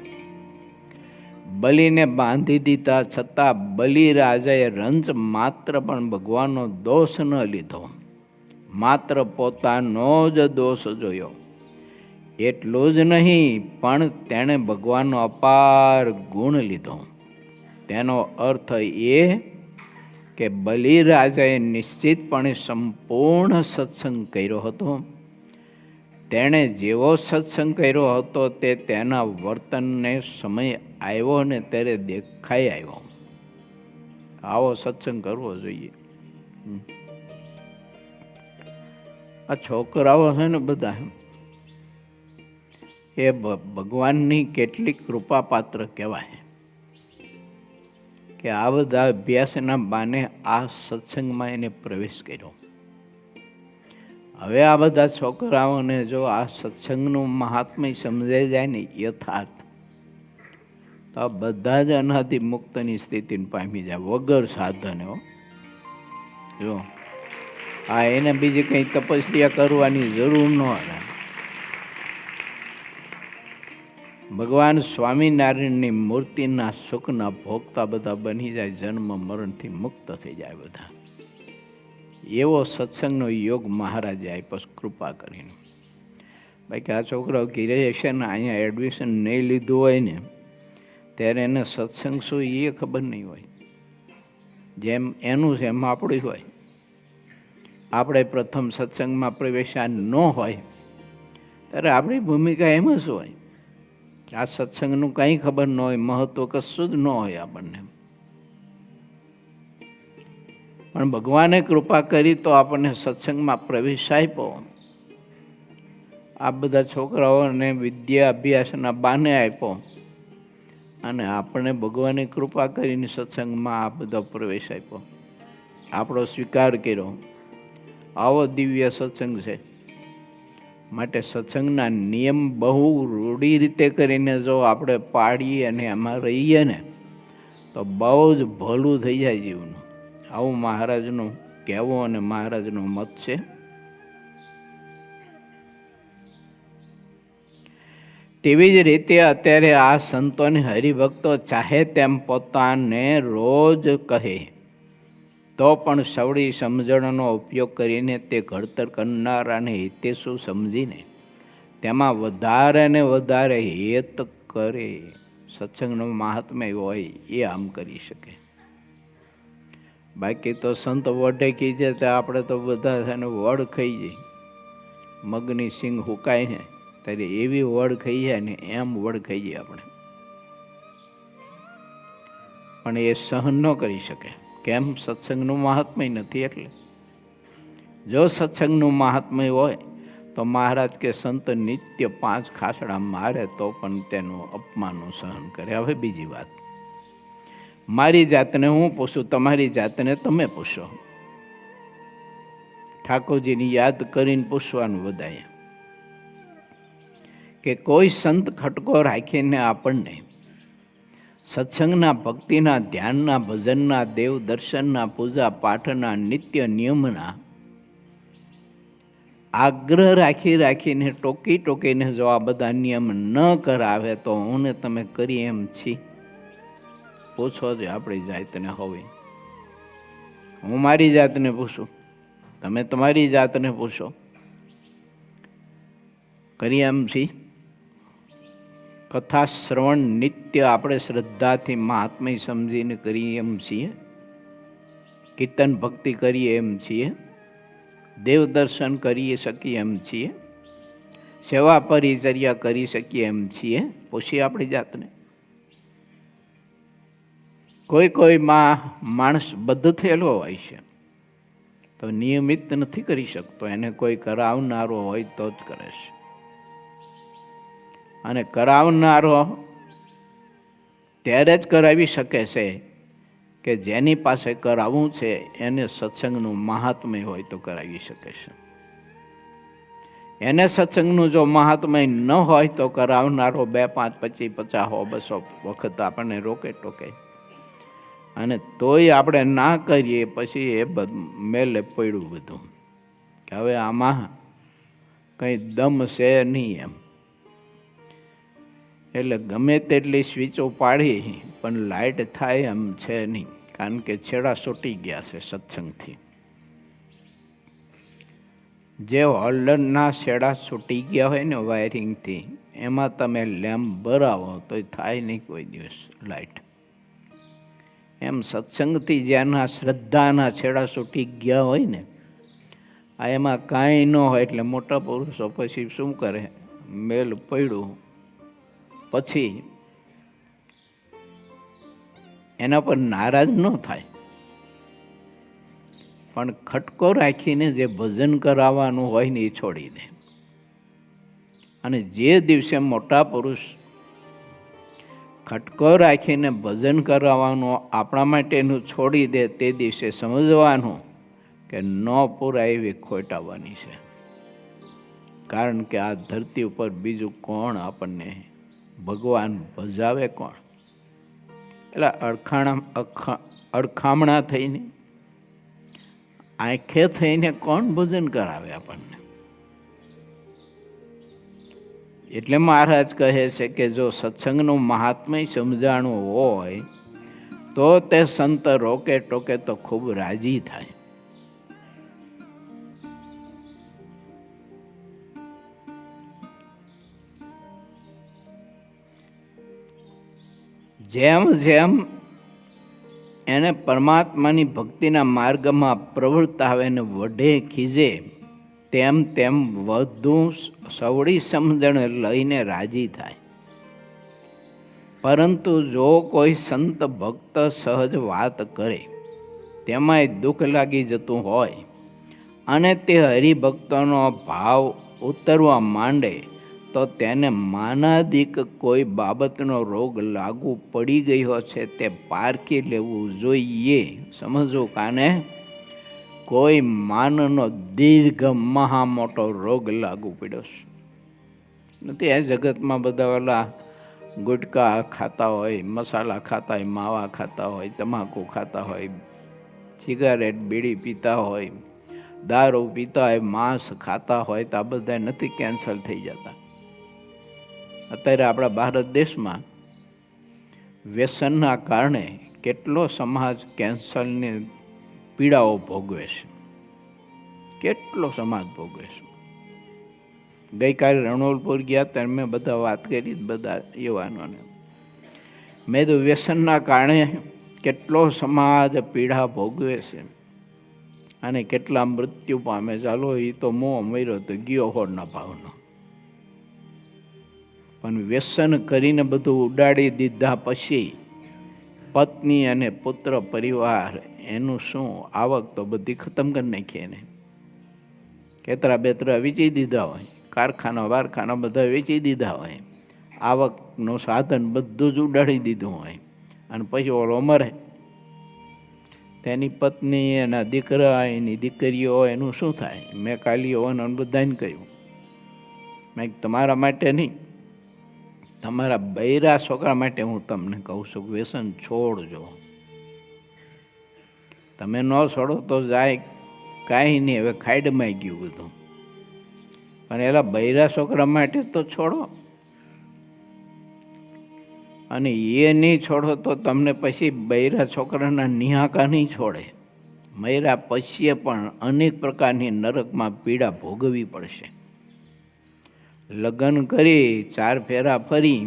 બલિને બાંધી દીધા છતાં બલિ રાજાએ રંજ માત્ર પણ ભગવાનનો દોષ ન લીધો, માત્ર પોતાનો જ દોષ જોયો. એટલું જ નહીં પણ તેણે ભગવાનનો અપાર ગુણ લીધો. તેનો અર્થ એ કે બલિરાજાએ નિશ્ચિતપણે સંપૂર્ણ સત્સંગ કર્યો હતો. તેણે જેવો સત્સંગ કર્યો હતો તે તેના વર્તનને સમય આવ્યો ને ત્યારે દેખાઈ આવ્યો. આવો સત્સંગ કરવો જોઈએ. આ છોકરાઓ છે ને બધા એ ભગવાનની કેટલીક કૃપાપાત્ર કહેવાય કે આ બધા અભ્યાસના બાને આ સત્સંગમાં એને પ્રવેશ કર્યો. હવે આ બધા છોકરાઓને જો આ સત્સંગનું મહાત્મ્ય સમજાઈ જાય ને યથાર્થ, તો આ બધા જ અનાદિ મુક્તની સ્થિતિને પામી જાય વગર સાધને. જો આ એને બીજી કંઈ તપસ્યા કરવાની જરૂર ન હોય. ભગવાન સ્વામિનારાયણની મૂર્તિના સુખના ભોગતા બધા બની જાય, જન્મ મરણથી મુક્ત થઈ જાય બધા. એવો સત્સંગનો યોગ મહારાજે આપ્યો કૃપા કરીને. બાકી આ છોકરાઓ ઘીરે હશે ને અહીંયા એડમિશન નહીં લીધું હોય ને ત્યારે એને સત્સંગ શું એ ખબર નહીં હોય. જેમ એનું છે એમ આપણું હોય. આપણે પ્રથમ સત્સંગમાં પ્રવેશ્યા ન હોય ત્યારે આપણી ભૂમિકા એમ જ હોય. આ સત્સંગનું કંઈ ખબર ન હોય, મહત્વ કશું જ ન હોય આપણને. પણ ભગવાને કૃપા કરી તો આપણને સત્સંગમાં પ્રવેશ આપ્યો. આ બધા છોકરાઓને વિદ્યા અભ્યાસના બાને આપ્યો અને આપણે ભગવાને કૃપા કરીને સત્સંગમાં આ બધો પ્રવેશ આપ્યો, આપણો સ્વીકાર કર્યો. આવો દિવ્ય સત્સંગ છે. માટે સત્સંગના નિયમ બહુ રૂઢી રીતે કરીને જો આપણે પાડીએ અને એમાં રહીએ ને તો બહુ જ ભલું થઈ જાય જીવનું. આવું મહારાજનું કહેવું અને મહારાજનું મત છે. તેવી જ રીતે અત્યારે આ સંતોને હરિભક્તો ચાહે તેમ પોતાને રોજ કહે તો પણ સવળી સમજણનો ઉપયોગ કરીને તે ઘડતર કરનારાને હિતેશુ સમજીને તેમાં વધારે ને વધારે હેત કરે. સત્સંગનો મહાત્મ્ય હોય એ આમ કરી શકે. બાકી તો સંત વઢે કીજે તો આપણે તો બધા છે ને વડ ખાઈ જાય. મગની સિંગ હુકાય ને ત્યારે એવી વડ ખાઈ જાય ને એમ વડ ખાઈ જાય આપણે. પણ એ સહન ન કરી શકે. કેમ? સત્સંગનું મહાત્મ્ય નથી. એટલે જો સત્સંગનું મહાત્મ્ય હોય તો મહારાજ કે સંત નિત્ય 5 ખાસડા મારે તો પણ તેનું અપમાનનું સહન કરે. હવે બીજી વાત, મારી જાતને હું પૂછું, તમારી જાતને તમે પૂછો. ઠાકોરજીની યાદ કરીને પૂછવાનું બધાએ કે કોઈ સંત ખટકો રાખીને આપણને સત્સંગના, ભક્તિના, ધ્યાનના, ભજનના, દેવ દર્શનના, પૂજા પાઠના, નિત્ય નિયમના આગ્રહ રાખીને ટોકીને જો આ બધા નિયમ ન કરાવે તો હું ને તમે કરી એમ છીએ? પૂછો જ આપણી જાતને. હવે હું મારી જાતને પૂછું, તમે તમારી જાતને પૂછો, કરી એમ છીએ? કથા શ્રવણ નિત્ય આપણે શ્રદ્ધાથી મહાત્મ્ય સમજીને કરીએ એમ છીએ? કીર્તન ભક્તિ કરીએ એમ છીએ? દેવ દર્શન કરી શકીએ એમ છીએ? સેવા પરિચર્યા કરી શકીએ એમ છીએ? પૂછીએ આપણી જાતને. કોઈ માણસ બદ્ધ થયેલો હોય છે તો નિયમિત નથી કરી શકતો. એને કોઈ કરાવનારો હોય તો જ કરે છે. અને કરાવનારો ત્યારે જ કરાવી શકે છે કે જેની પાસે કરાવવું છે એને સત્સંગનું મહાત્મ્ય હોય તો કરાવી શકે છે. એને સત્સંગનું જો મહાત્મ્ય ન હોય તો કરાવનારો 2, 5, 25, 50, 100, 200 વખત આપણને રોકે ટોકે અને તોય આપણે ના કરીએ. પછી એ મેલે પડ્યું બધું કે હવે આમાં કંઈ દમ છે નહીં એમ. એટલે ગમે તેટલી સ્વીચો પાડી પણ લાઇટ થાય એમ છે નહીં, કારણ કે છેડા છૂટી ગયા છે સત્સંગથી. જે હોલ્ડરના છેડા છૂટી ગયા હોય ને વાયરિંગથી, એમાં તમે લેમ્પ ભરાવો તો થાય નહીં કોઈ દિવસ લાઇટ. એમ સત્સંગથી જેના શ્રદ્ધાના છેડા છૂટી ગયા હોય ને, આ એમાં કાંઈ ન હોય એટલે મોટા પુરુષો પછી શું કરે, મેલ પડ્યું પછી એના પર નારાજ ન થાય, પણ ખટકો રાખીને જે ભજન કરાવવાનું હોય ને એ છોડી દે. અને જે દિવસે મોટા પુરુષ ખટકો રાખીને ભજન કરાવવાનું આપણા માટેનું છોડી દે, તે દિવસે સમજવાનું કે ન પૂરાય એવી ખોટ આવવાની છે. કારણ કે આ ધરતી ઉપર બીજું કોણ આપણને ભગવાન ભજાવે કોણ? એટલે અડખામણા થઈને, આંખે થઈને કોણ ભજન કરાવે આપણને? એટલે મહારાજ કહે છે કે જો સત્સંગનું મહાત્મ્ય સમજાણું હોય તો તે સંત રોકે ટોકે તો ખૂબ રાજી થાય. જેમ જેમ એને પરમાત્માની ભક્તિના માર્ગમાં પ્રવૃત્ત આવે ને વઢે ખીજે, તેમ તેમ વધુ સવડી સમજણ લઈને રાજી થાય. પરંતુ જો કોઈ સંત ભક્ત સહજ વાત કરે, તેમાંય દુઃખ લાગી જતું હોય અને તે હરિભક્તોનો ભાવ ઉતરવા માંડે, તો તેને માનાદિક કોઈ બાબતનો રોગ લાગુ પડી ગયો છે તે પારખી લેવું જોઈએ. સમજવું, કાને કોઈ માનનો દીર્ઘ મહા મોટો રોગ લાગુ પડ્યો છે. નથી આ જગતમાં બધા ઓલા ગુટકા ખાતા હોય, મસાલા ખાતા હોય, માવા ખાતા હોય, તમાકુ ખાતા હોય, સિગારેટ બીડી પીતા હોય, દારૂ પીતા હોય, માંસ ખાતા હોય, તો આ બધા નથી કેન્સર થઈ જતા. અત્યારે આપણા ભારત દેશમાં વ્યસનના કારણે કેટલો સમાજ કેન્સરની પીડાઓ ભોગવે છે, કેટલો સમાજ ભોગવે છે. ગઈકાલે રણોલપુર ગયા ત્યારે મેં બધા વાત કરી, બધા યુવાનોને મેં તો વ્યસનના કારણે કેટલો સમાજ પીડા ભોગવે છે અને કેટલા મૃત્યુ પામે. ચાલો એ તો મોહ મર્યો તો ગયો હોરના ભાવનો, પણ વ્યસન કરીને બધું ઉડાડી દીધા પછી પત્ની અને પુત્ર પરિવાર એનું શું? આવક તો બધી ખતમ કરી નાખી એને. કેતરા બેતરા વેચી દીધા હોય, કારખાના વારખાના બધા વેચી દીધા હોય, આવકનું સાધન બધું જ ઉડાડી દીધું હોય, અને પછી ઓલો મરે, તેની પત્ની, એના દીકરા, એની દીકરીઓ, એનું શું થાય? મેં કાલી હોવાનું બધાને કહ્યું, મેં તમારા માટે નહીં, તમારા બૈરા છોકરા માટે હું તમને કહું છું, વ્યસન છોડજો. તમે ન છોડો તો જાય કાંઈ નહીં, હવે ખાઈડમાં ગયું બધું, અને એલા બૈરા છોકરા માટે તો છોડો. અને એ નહીં છોડો તો તમને પછી બૈરા છોકરાના નિહાકા નહીં છોડે. મૈરા પછી પણ અનેક પ્રકારની નરકમાં પીડા ભોગવવી પડશે. લગ્ન કરી 4 ફેરા ફરી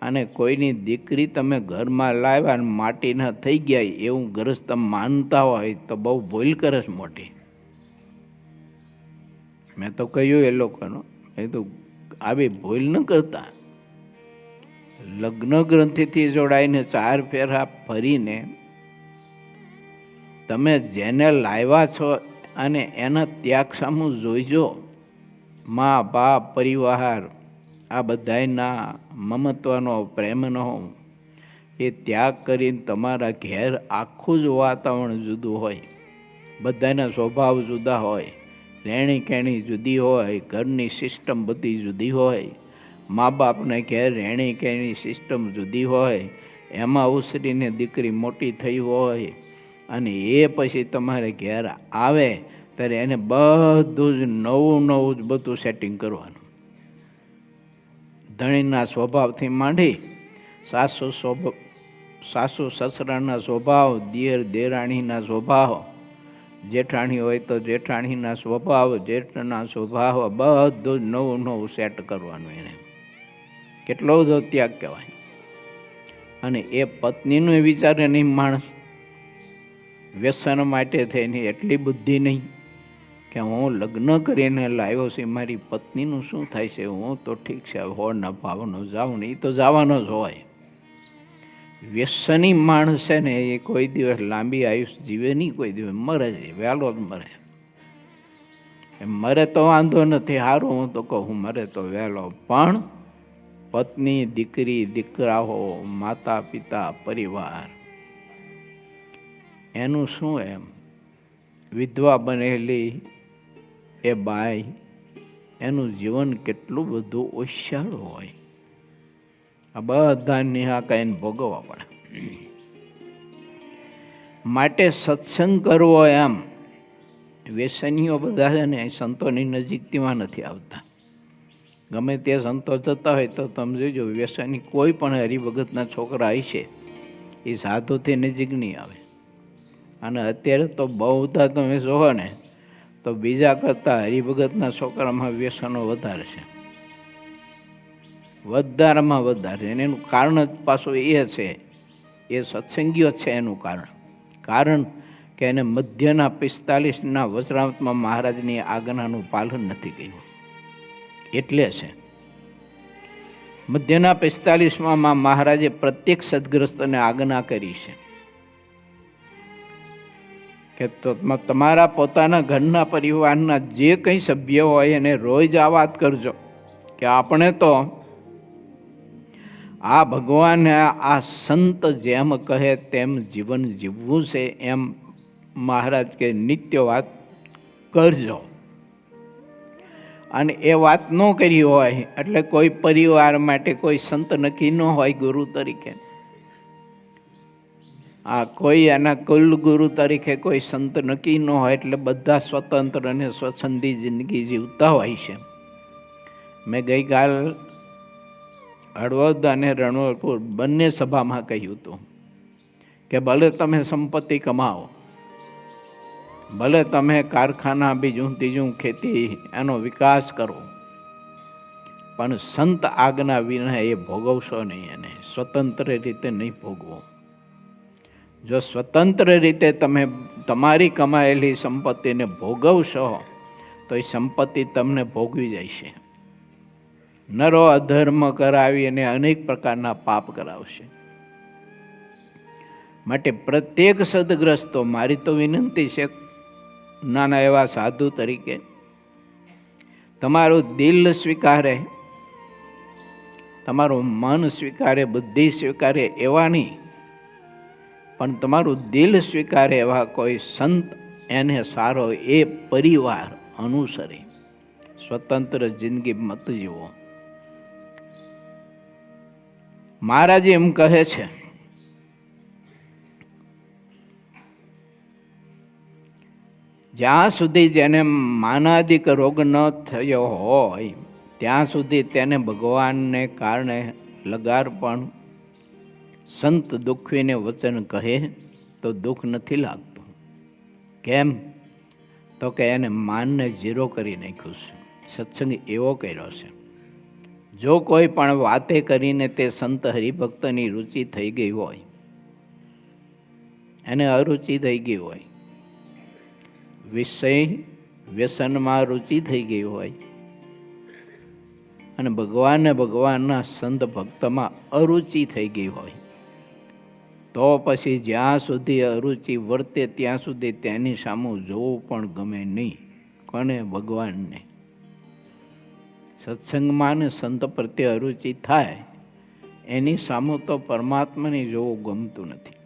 અને કોઈની દીકરી તમે ઘરમાં લાવ્યા અને માટીના થઈ ગયા એવું ગ્રસ્ત માનતા હોય તો બહુ ભૂલ કરે છે મોટી. મેં તો કહ્યું એ લોકોનો, એ તો આવી ભૂલ ન કરતા. લગ્ન ગ્રંથિથી જોડાઈને 4 ફેરા ફરીને તમે જેને લાવ્યા છો અને એના ત્યાગ સામું જોઈજો. મા બાપ પરિવાર આ બધાના મમત્વનો પ્રેમનો એ ત્યાગ કરીને તમારા ઘેર આખું જ વાતાવરણ જુદું હોય, બધાના સ્વભાવ જુદા હોય, રહેણી કહેણી જુદી હોય, ઘરની સિસ્ટમ બધી જુદી હોય, મા બાપને ઘેર રહેણી કહેણી સિસ્ટમ જુદી હોય, એમાં ઉછરીને દીકરી મોટી થઈ હોય અને એ પછી તમારે ઘેર આવે ત્યારે એને બધું જ નવું નવું જ બધું સેટિંગ કરવાનું. ધણીના સ્વભાવથી માંડી સાસુ સસરાના સ્વભાવ, દિયર દેરાણીના સ્વભાવ, જેઠાણી હોય તો જેઠાણીના સ્વભાવ, જેઠના સ્વભાવ, બધું જ નવું નવું સેટ કરવાનું. એને કેટલો બધો ત્યાગ કહેવાય. અને એ પત્નીનું વિચારે નહીં માણસ. વ્યસન માટે થઈને એટલી બુદ્ધિ નહીં કે હું લગ્ન કરીને લાવ્યો છું, મારી પત્નીનું શું થાય છે, હું તો ઠીક છે હોળના ભાવનો જાઉં ને, એ તો જવાનો જ હોય. વ્યસની માણસ છે ને એ કોઈ દિવસ લાંબી આયુષ જીવે નહીં, કોઈ દિવસ મરે છે, વહેલો જ મરે. મરે તો વાંધો નથી, સારું, હું તો કહું મરે તો વહેલો, પણ પત્ની, દીકરી, દીકરાઓ, માતા પિતા, પરિવાર, એનું શું? એમ વિધવા બનેલી એ બાઈ, એનું જીવન કેટલું બધું ઓછાળું હોય. આ બધા નિહાકાઈને ભોગવવા પડે. માટે સત્સંગ કરવો એમ. વ્યસનીઓ બધા છે ને સંતોની નજીકમાં નથી આવતા. ગમે તે સંતો જતા હોય તો તમે જોજો, વ્યસની કોઈ પણ હરિભગતના છોકરા હશે એ સાધુથી નજીક નહીં આવે. અને અત્યારે તો બહુધા તમે જોવો ને તો બીજા કરતાં હરિભગતના છોકરામાં વ્યસનો વધારે છે, વધારેમાં વધારે. એનું કારણ જ પાછું એ છે, એ સત્સંગીઓ છે એનું કારણ કે એને મધ્યના 45ના વચરામૃતમાં મહારાજની આજ્ઞાનું પાલન નથી કર્યું. એટલે છે મધ્યના 45માં મહારાજે પ્રત્યેક સદગ્રસ્તને આજ્ઞા કરી છે કે તમારા પોતાના ઘરના પરિવારના જે કંઈ સભ્ય હોય એને રોજ આ વાત કરજો કે આપણે તો આ ભગવાન આ સંત જેમ કહે તેમ જીવન જીવવું છે, એમ મહારાજ કે નિત્ય વાત કરજો. અને એ વાત ન કરી હોય એટલે કોઈ પરિવાર માટે કોઈ સંત નક્કી ન હોય ગુરુ તરીકે, આ કોઈ એના કુલ ગુરુ તરીકે કોઈ સંત નક્કી ન હોય, એટલે બધા સ્વતંત્ર અને સ્વચ્છંદી જિંદગી જીવતા હોય છે. મેં ગઈકાલ હળવદ અને રણોદપુર બંને સભામાં કહ્યું હતું કે ભલે તમે સંપત્તિ કમાઓ, ભલે તમે કારખાના, બીજું ત્રીજું ખેતી, એનો વિકાસ કરો, પણ સંત આજ્ઞા વિના એ ભોગવશો નહીં. એને સ્વતંત્ર રીતે નહીં ભોગવો. જો સ્વતંત્ર રીતે તમે તમારી કમાયેલી સંપત્તિને ભોગવશો તો એ સંપત્તિ તમને ભોગવી જાય છે. નરો અધર્મ કરાવી અને અનેક પ્રકારના પાપ કરાવશે. માટે પ્રત્યેક સદગ્રસ્તો, મારી તો વિનંતી છે નાના એવા સાધુ તરીકે, તમારું દિલ સ્વીકારે, તમારું મન સ્વીકારે, બુદ્ધિ સ્વીકારે એવા નહીં, પણ તમારું દિલ સ્વીકારે એવા કોઈ સંત, એને સારો એ પરિવાર અનુસરે. સ્વતંત્ર જિંદગી મત જીવો. મહારાજ એમ કહે છે જ્યાં સુધી જેને માનાદિક રોગ ન થયો હોય ત્યાં સુધી તેને ભગવાનને કારણે લગારપણ, સંત દુઃખીને વચન કહે તો દુઃખ નથી લાગતું. કેમ? તો કે એને માનને ઝીરો કરી નાખ્યું છે. સત્સંગ એવો કર્યો છે. જો કોઈ પણ વાતે કરીને તે સંત હરિભક્તની રુચિ થઈ ગઈ હોય, એને અરુચિ થઈ ગઈ હોય, વિષય વ્યસનમાં રુચિ થઈ ગઈ હોય, અને ભગવાનના સંત ભક્તમાં અરુચિ થઈ ગઈ હોય, તો પછી જ્યાં સુધી અરુચિ વર્તે ત્યાં સુધી તેની સામું જોવું પણ ગમે નહીં. કોને? ભગવાનને. સત્સંગમાં ને સંત પ્રત્યે અરુચિ થાય એની સામું તો પરમાત્માને જોવું ગમતું નથી,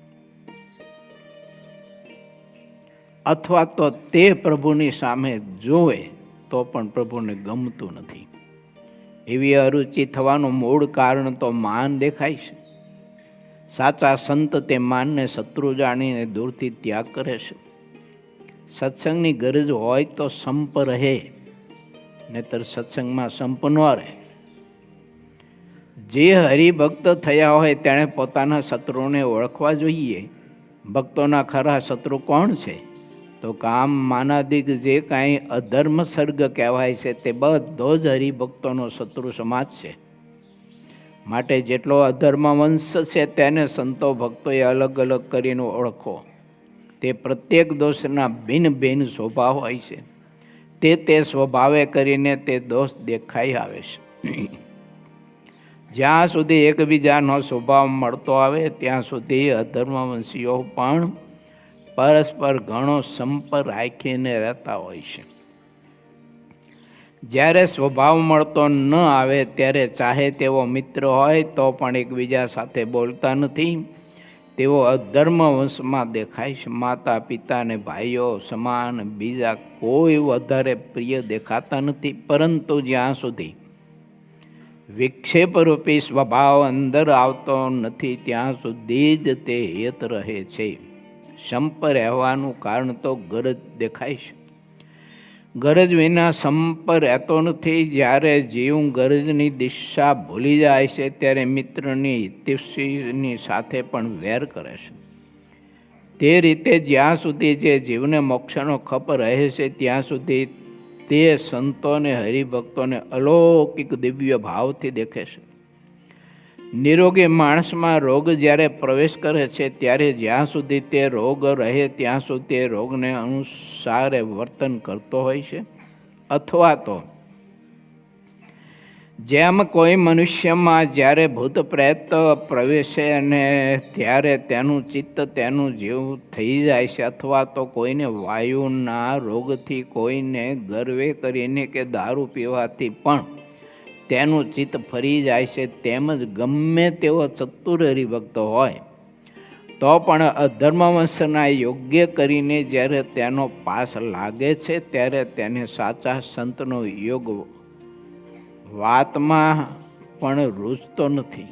અથવા તો તે પ્રભુની સામે જોવે તો પણ પ્રભુને ગમતું નથી. એવી અરુચિ થવાનું મૂળ કારણ તો માન દેખાય છે. સાચા સંત તે માનને શત્રુ જાણીને દૂરથી ત્યાગ કરે છે. સત્સંગની ગરજ હોય તો સંપ રહે, નહીતર સત્સંગમાં સંપ ન રહે. જે હરિભક્ત થયા હોય તેણે પોતાના શત્રુને ઓળખવા જોઈએ. ભક્તોના ખરા શત્રુ કોણ છે? તો કામ, માનાદિક જે કાંઈ અધર્મ સર્ગ કહેવાય છે તે બધો જ હરિભક્તોનો શત્રુ સમાજ છે. માટે જેટલો અધર્મ વંશ છે તેને સંતો ભક્તોએ અલગ અલગ કરીને ઓળખો. તે પ્રત્યેક દોષના ભિન્ન ભિન્ન સ્વભાવ હોય છે. તે સ્વભાવે કરીને તે દોષ દેખાઈ આવે છે. જ્યાં સુધી એકબીજાનો સ્વભાવ મળતો આવે ત્યાં સુધી અધર્મવંશીઓ પણ પરસ્પર ઘણો સંપર્ક રાખીને રહેતા હોય છે. જ્યારે સ્વભાવ મળતો ન આવે ત્યારે ચાહે તેવો મિત્ર હોય તો પણ એકબીજા સાથે બોલતા નથી. તેઓ અધર્મ વંશમાં દેખાય છે. માતા પિતા અને ભાઈઓ સમાન બીજા કોઈ વધારે પ્રિય દેખાતા નથી. પરંતુ જ્યાં સુધી વિક્ષેપરૂપી સ્વભાવ અંદર આવતો નથી ત્યાં સુધી જ તે હેત રહે છે. સંપ રહેવાનું કારણ તો ગરજ દેખાય છે. ગરજ વિના સંપ રહેતો નથી. જ્યારે જીવ ગરજની દિશા ભૂલી જાય છે ત્યારે મિત્રની હિતૈષીની સાથે પણ વેર કરે છે. તે રીતે જ્યાં સુધી જે જીવને મોક્ષનો ખપ રહે છે ત્યાં સુધી તે સંતોને હરિભક્તોને અલૌકિક દિવ્ય ભાવથી દેખે છે. નિરોગી માણસમાં રોગ જ્યારે પ્રવેશ કરે છે ત્યારે જ્યાં સુધી તે રોગ રહે ત્યાં સુધી તે રોગને અનુસારે વર્તન કરતો હોય છે. અથવા તો જેમ કોઈ મનુષ્યમાં જ્યારે ભૂત પ્રેત પ્રવેશે અને ત્યારે તેનું ચિત્ત તેનું જીવ થઈ જાય છે. અથવા તો કોઈને વાયુના રોગથી, કોઈને ગર્વે કરીને કે દારૂ પીવાથી પણ તેનું ચિત્ત ફરી જાય છે. તેમજ ગમે તેવો ચતુર હરિભક્ત હોય તો પણ અધર્મવંશના યોગ્ય કરીને જ્યારે તેનો પાસ લાગે છે ત્યારે તેને સાચા સંતનો યોગ વાતમાં પણ રૂચતો નથી.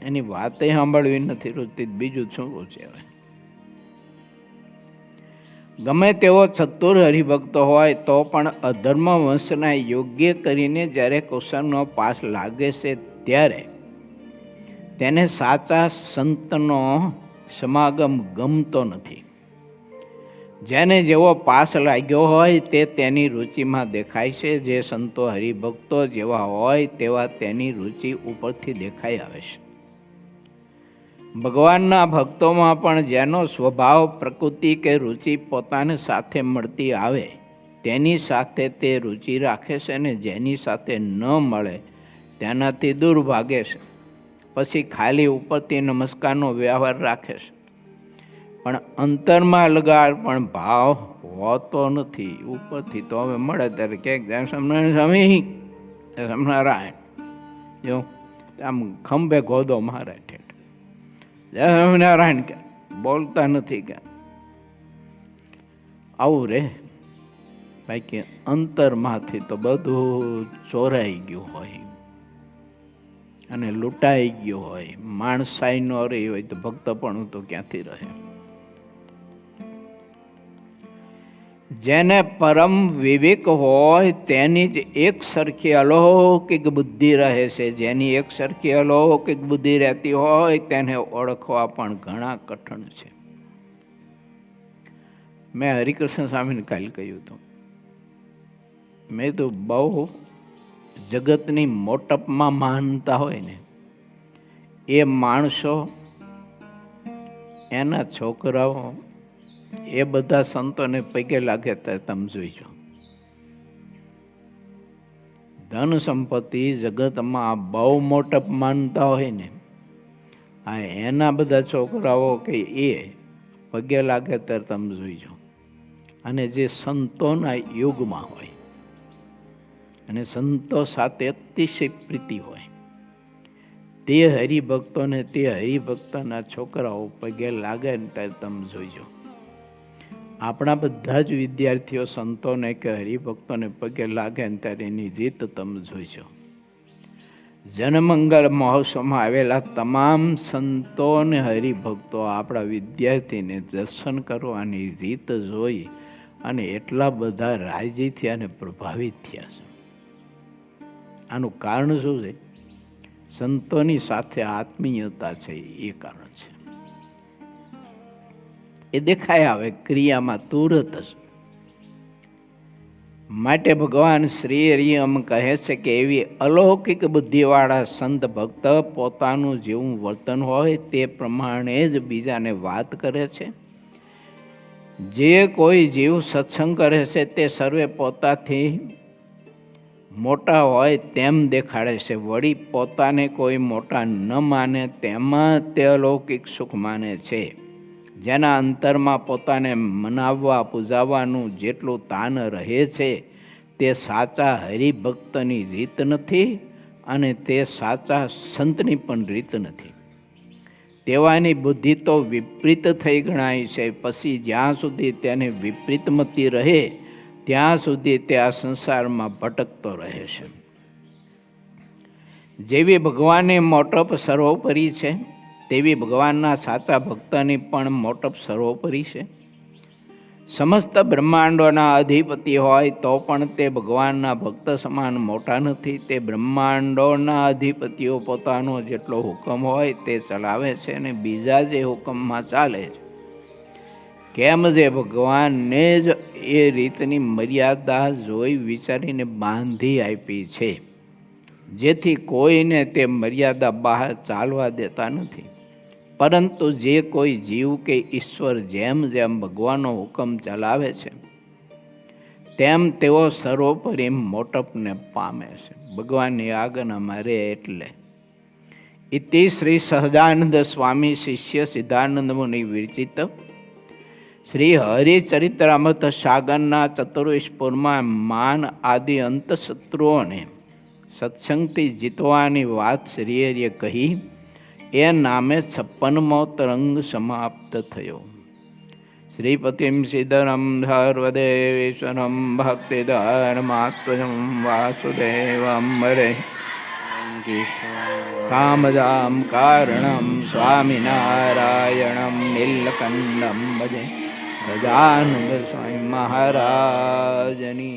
એની વાતે સાંભળવી નથી રૂચતી, બીજું શું રૂચે? ગમે તેવો ચતુર હરિભક્ત હોય તો પણ અધર્મ વંશના યોગ્ય કરીને જ્યારે કુસમનો પાસ લાગે છે ત્યારે તેને સાચા સંતનો સમાગમ ગમતો નથી. જેને જેવો પાસ લાગ્યો હોય તે તેની રુચિમાં દેખાય છે. જે સંતો હરિભક્તો જેવા હોય તેવા તેની રુચિ ઉપરથી દેખાઈ આવે છે. ભગવાનના ભક્તોમાં પણ જેનો સ્વભાવ, પ્રકૃતિ કે રુચિ પોતાની સાથે મળતી આવે તેની સાથે તે રુચિ રાખે છે અને જેની સાથે ન મળે તેનાથી દૂર ભાગે છે. પછી ખાલી ઉપરથી નમસ્કારનો વ્યવહાર રાખે છે પણ અંતરમાં લગાડ પણ ભાવ હોતો નથી. ઉપરથી તો હવે મળે ત્યારે ક્યાંક જાય સ્વામિનારાયણ સ્વામી, સ્વામિનારાયણ જો આમ ખંભે ગોદો મારે ઠેઠ, જય સ્વામિનારાયણ કે બોલતા નથી કે આવું રે. બાકી અંતરમાંથી તો બધું ચોરાઈ ગયું હોય અને લૂંટાઈ ગયો હોય. માણસાઈ ન રહી હોય તો ભક્તપણું તો ક્યાંથી રહે? જેને પરમ વિવેક હોય તેની જ એક સરખી અલૌકિક બુદ્ધિ રહે છે. જેની એક સરખી અલૌકિક બુદ્ધિ રહેતી હોય તેને ઓળખવા પણ ઘણા કઠણ છે. મેં હરિકૃષ્ણ સ્વામીને કાલે કહ્યું હતું, મેં તો બહુ જગતની મોટપમાં માનતા હોય ને એ માણસો, એના છોકરાઓ, એ બધા સંતોને પગે લાગે ત્યારે તમે જોઈજો. ધન સંપત્તિ જગતમાં બહુ મોટપ માનતા હોય ને આ એના બધા છોકરાઓ કે એ પગે લાગે ત્યારે તમે જોઈજો. અને જે સંતોના યુગમાં હોય અને સંતો સાથે અતિશય પ્રીતિ હોય તે હરિભક્તોને, તે હરિભક્તોના છોકરાઓ પગે લાગે ને ત્યારે તમે જોઈજો. આપણા બધા જ વિદ્યાર્થીઓ સંતોને કે હરિભક્તોને પગે લાગે ને ત્યારે એની રીત તમે જોઈજો. જનમંગલ મહોત્સવમાં આવેલા તમામ સંતો અને હરિભક્તો આપણા વિદ્યાર્થીને દર્શન કરવાની રીત જોઈ અને એટલા બધા રાજી થયા અને પ્રભાવિત થયા છે. આનું કારણ શું છે? સંતોની સાથે આત્મીયતા છે એ કારણ છે. એ દેખાય આવે ક્રિયામાં તુરત જ. માટે ભગવાન શ્રી હરિ એમ કહે છે કે એવી અલૌકિક બુદ્ધિવાળા સંત ભક્ત પોતાનું જેવું વર્તન હોય તે પ્રમાણે જ બીજાને વાત કરે છે. જે કોઈ જીવ સત્સંગ કરે છે તે સર્વે પોતાથી મોટા હોય તેમ દેખાડે છે. વળી પોતાને કોઈ મોટા ન માને તેમાં તે અલૌકિક સુખ માને છે. જેના અંતરમાં પોતાને મનાવવા પૂજાવાનું જેટલું તાન રહે છે તે સાચા હરિભક્તની રીત નથી અને તે સાચા સંતની પણ રીત નથી. તેવાની બુદ્ધિ તો વિપરીત થઈ ગણાય છે. પછી જ્યાં સુધી તેને વિપરીતમતી રહે ત્યાં સુધી તે આ સંસારમાં ભટકતો રહે છે. જેવી ભગવાનની મોટપ સર્વોપરી છે તેવી ભગવાનના સાચા ભક્તની પણ મોટપ સર્વોપરી છે. સમસ્ત બ્રહ્માંડોના અધિપતિ હોય તો પણ તે ભગવાનના ભક્ત સમાન મોટા નથી. તે બ્રહ્માંડોના અધિપતિઓ પોતાનો જેટલો હુકમ હોય તે ચલાવે છે અને બીજા જે હુકમમાં ચાલે છે. કેમ જે ભગવાનને જ એ રીતની મર્યાદા જોઈ વિચારીને બાંધી આપી છે, જેથી કોઈને તે મર્યાદા બહાર ચાલવા દેતા નથી. પરંતુ જે કોઈ જીવ કે ઈશ્વર જેમ જેમ ભગવાનનો હુકમ ચલાવે છે તેમ તેઓ સર્વોપરી મોટપને પામે છે. ભગવાનની આજ્ઞામાં રહે એટલે. ઇતિ શ્રી સહજાનંદ સ્વામી શિષ્ય સિદ્ધાનંદ મુનિ વિરચિત શ્રી હરિચરિત્રામૃત સાગરના ચતુર્વિશપુરમાં માન આદિ અંત શત્રુઓને સત્સંગથી જીતવાની વાત શ્રી હરિએ કહી એ નામે 56મો તરંગ સમાપ્ત થયો. શ્રીપતિમ સિદ્ધરમ સર્વદેવેશ્વરમ ભક્તિધર્માત્મજમ વાસુદેવમ હરે કામદામ કારણમ સ્વામિનારાયણમ નીલકંઠમ ભજે સદાનંદ સ્વામી મહારાજની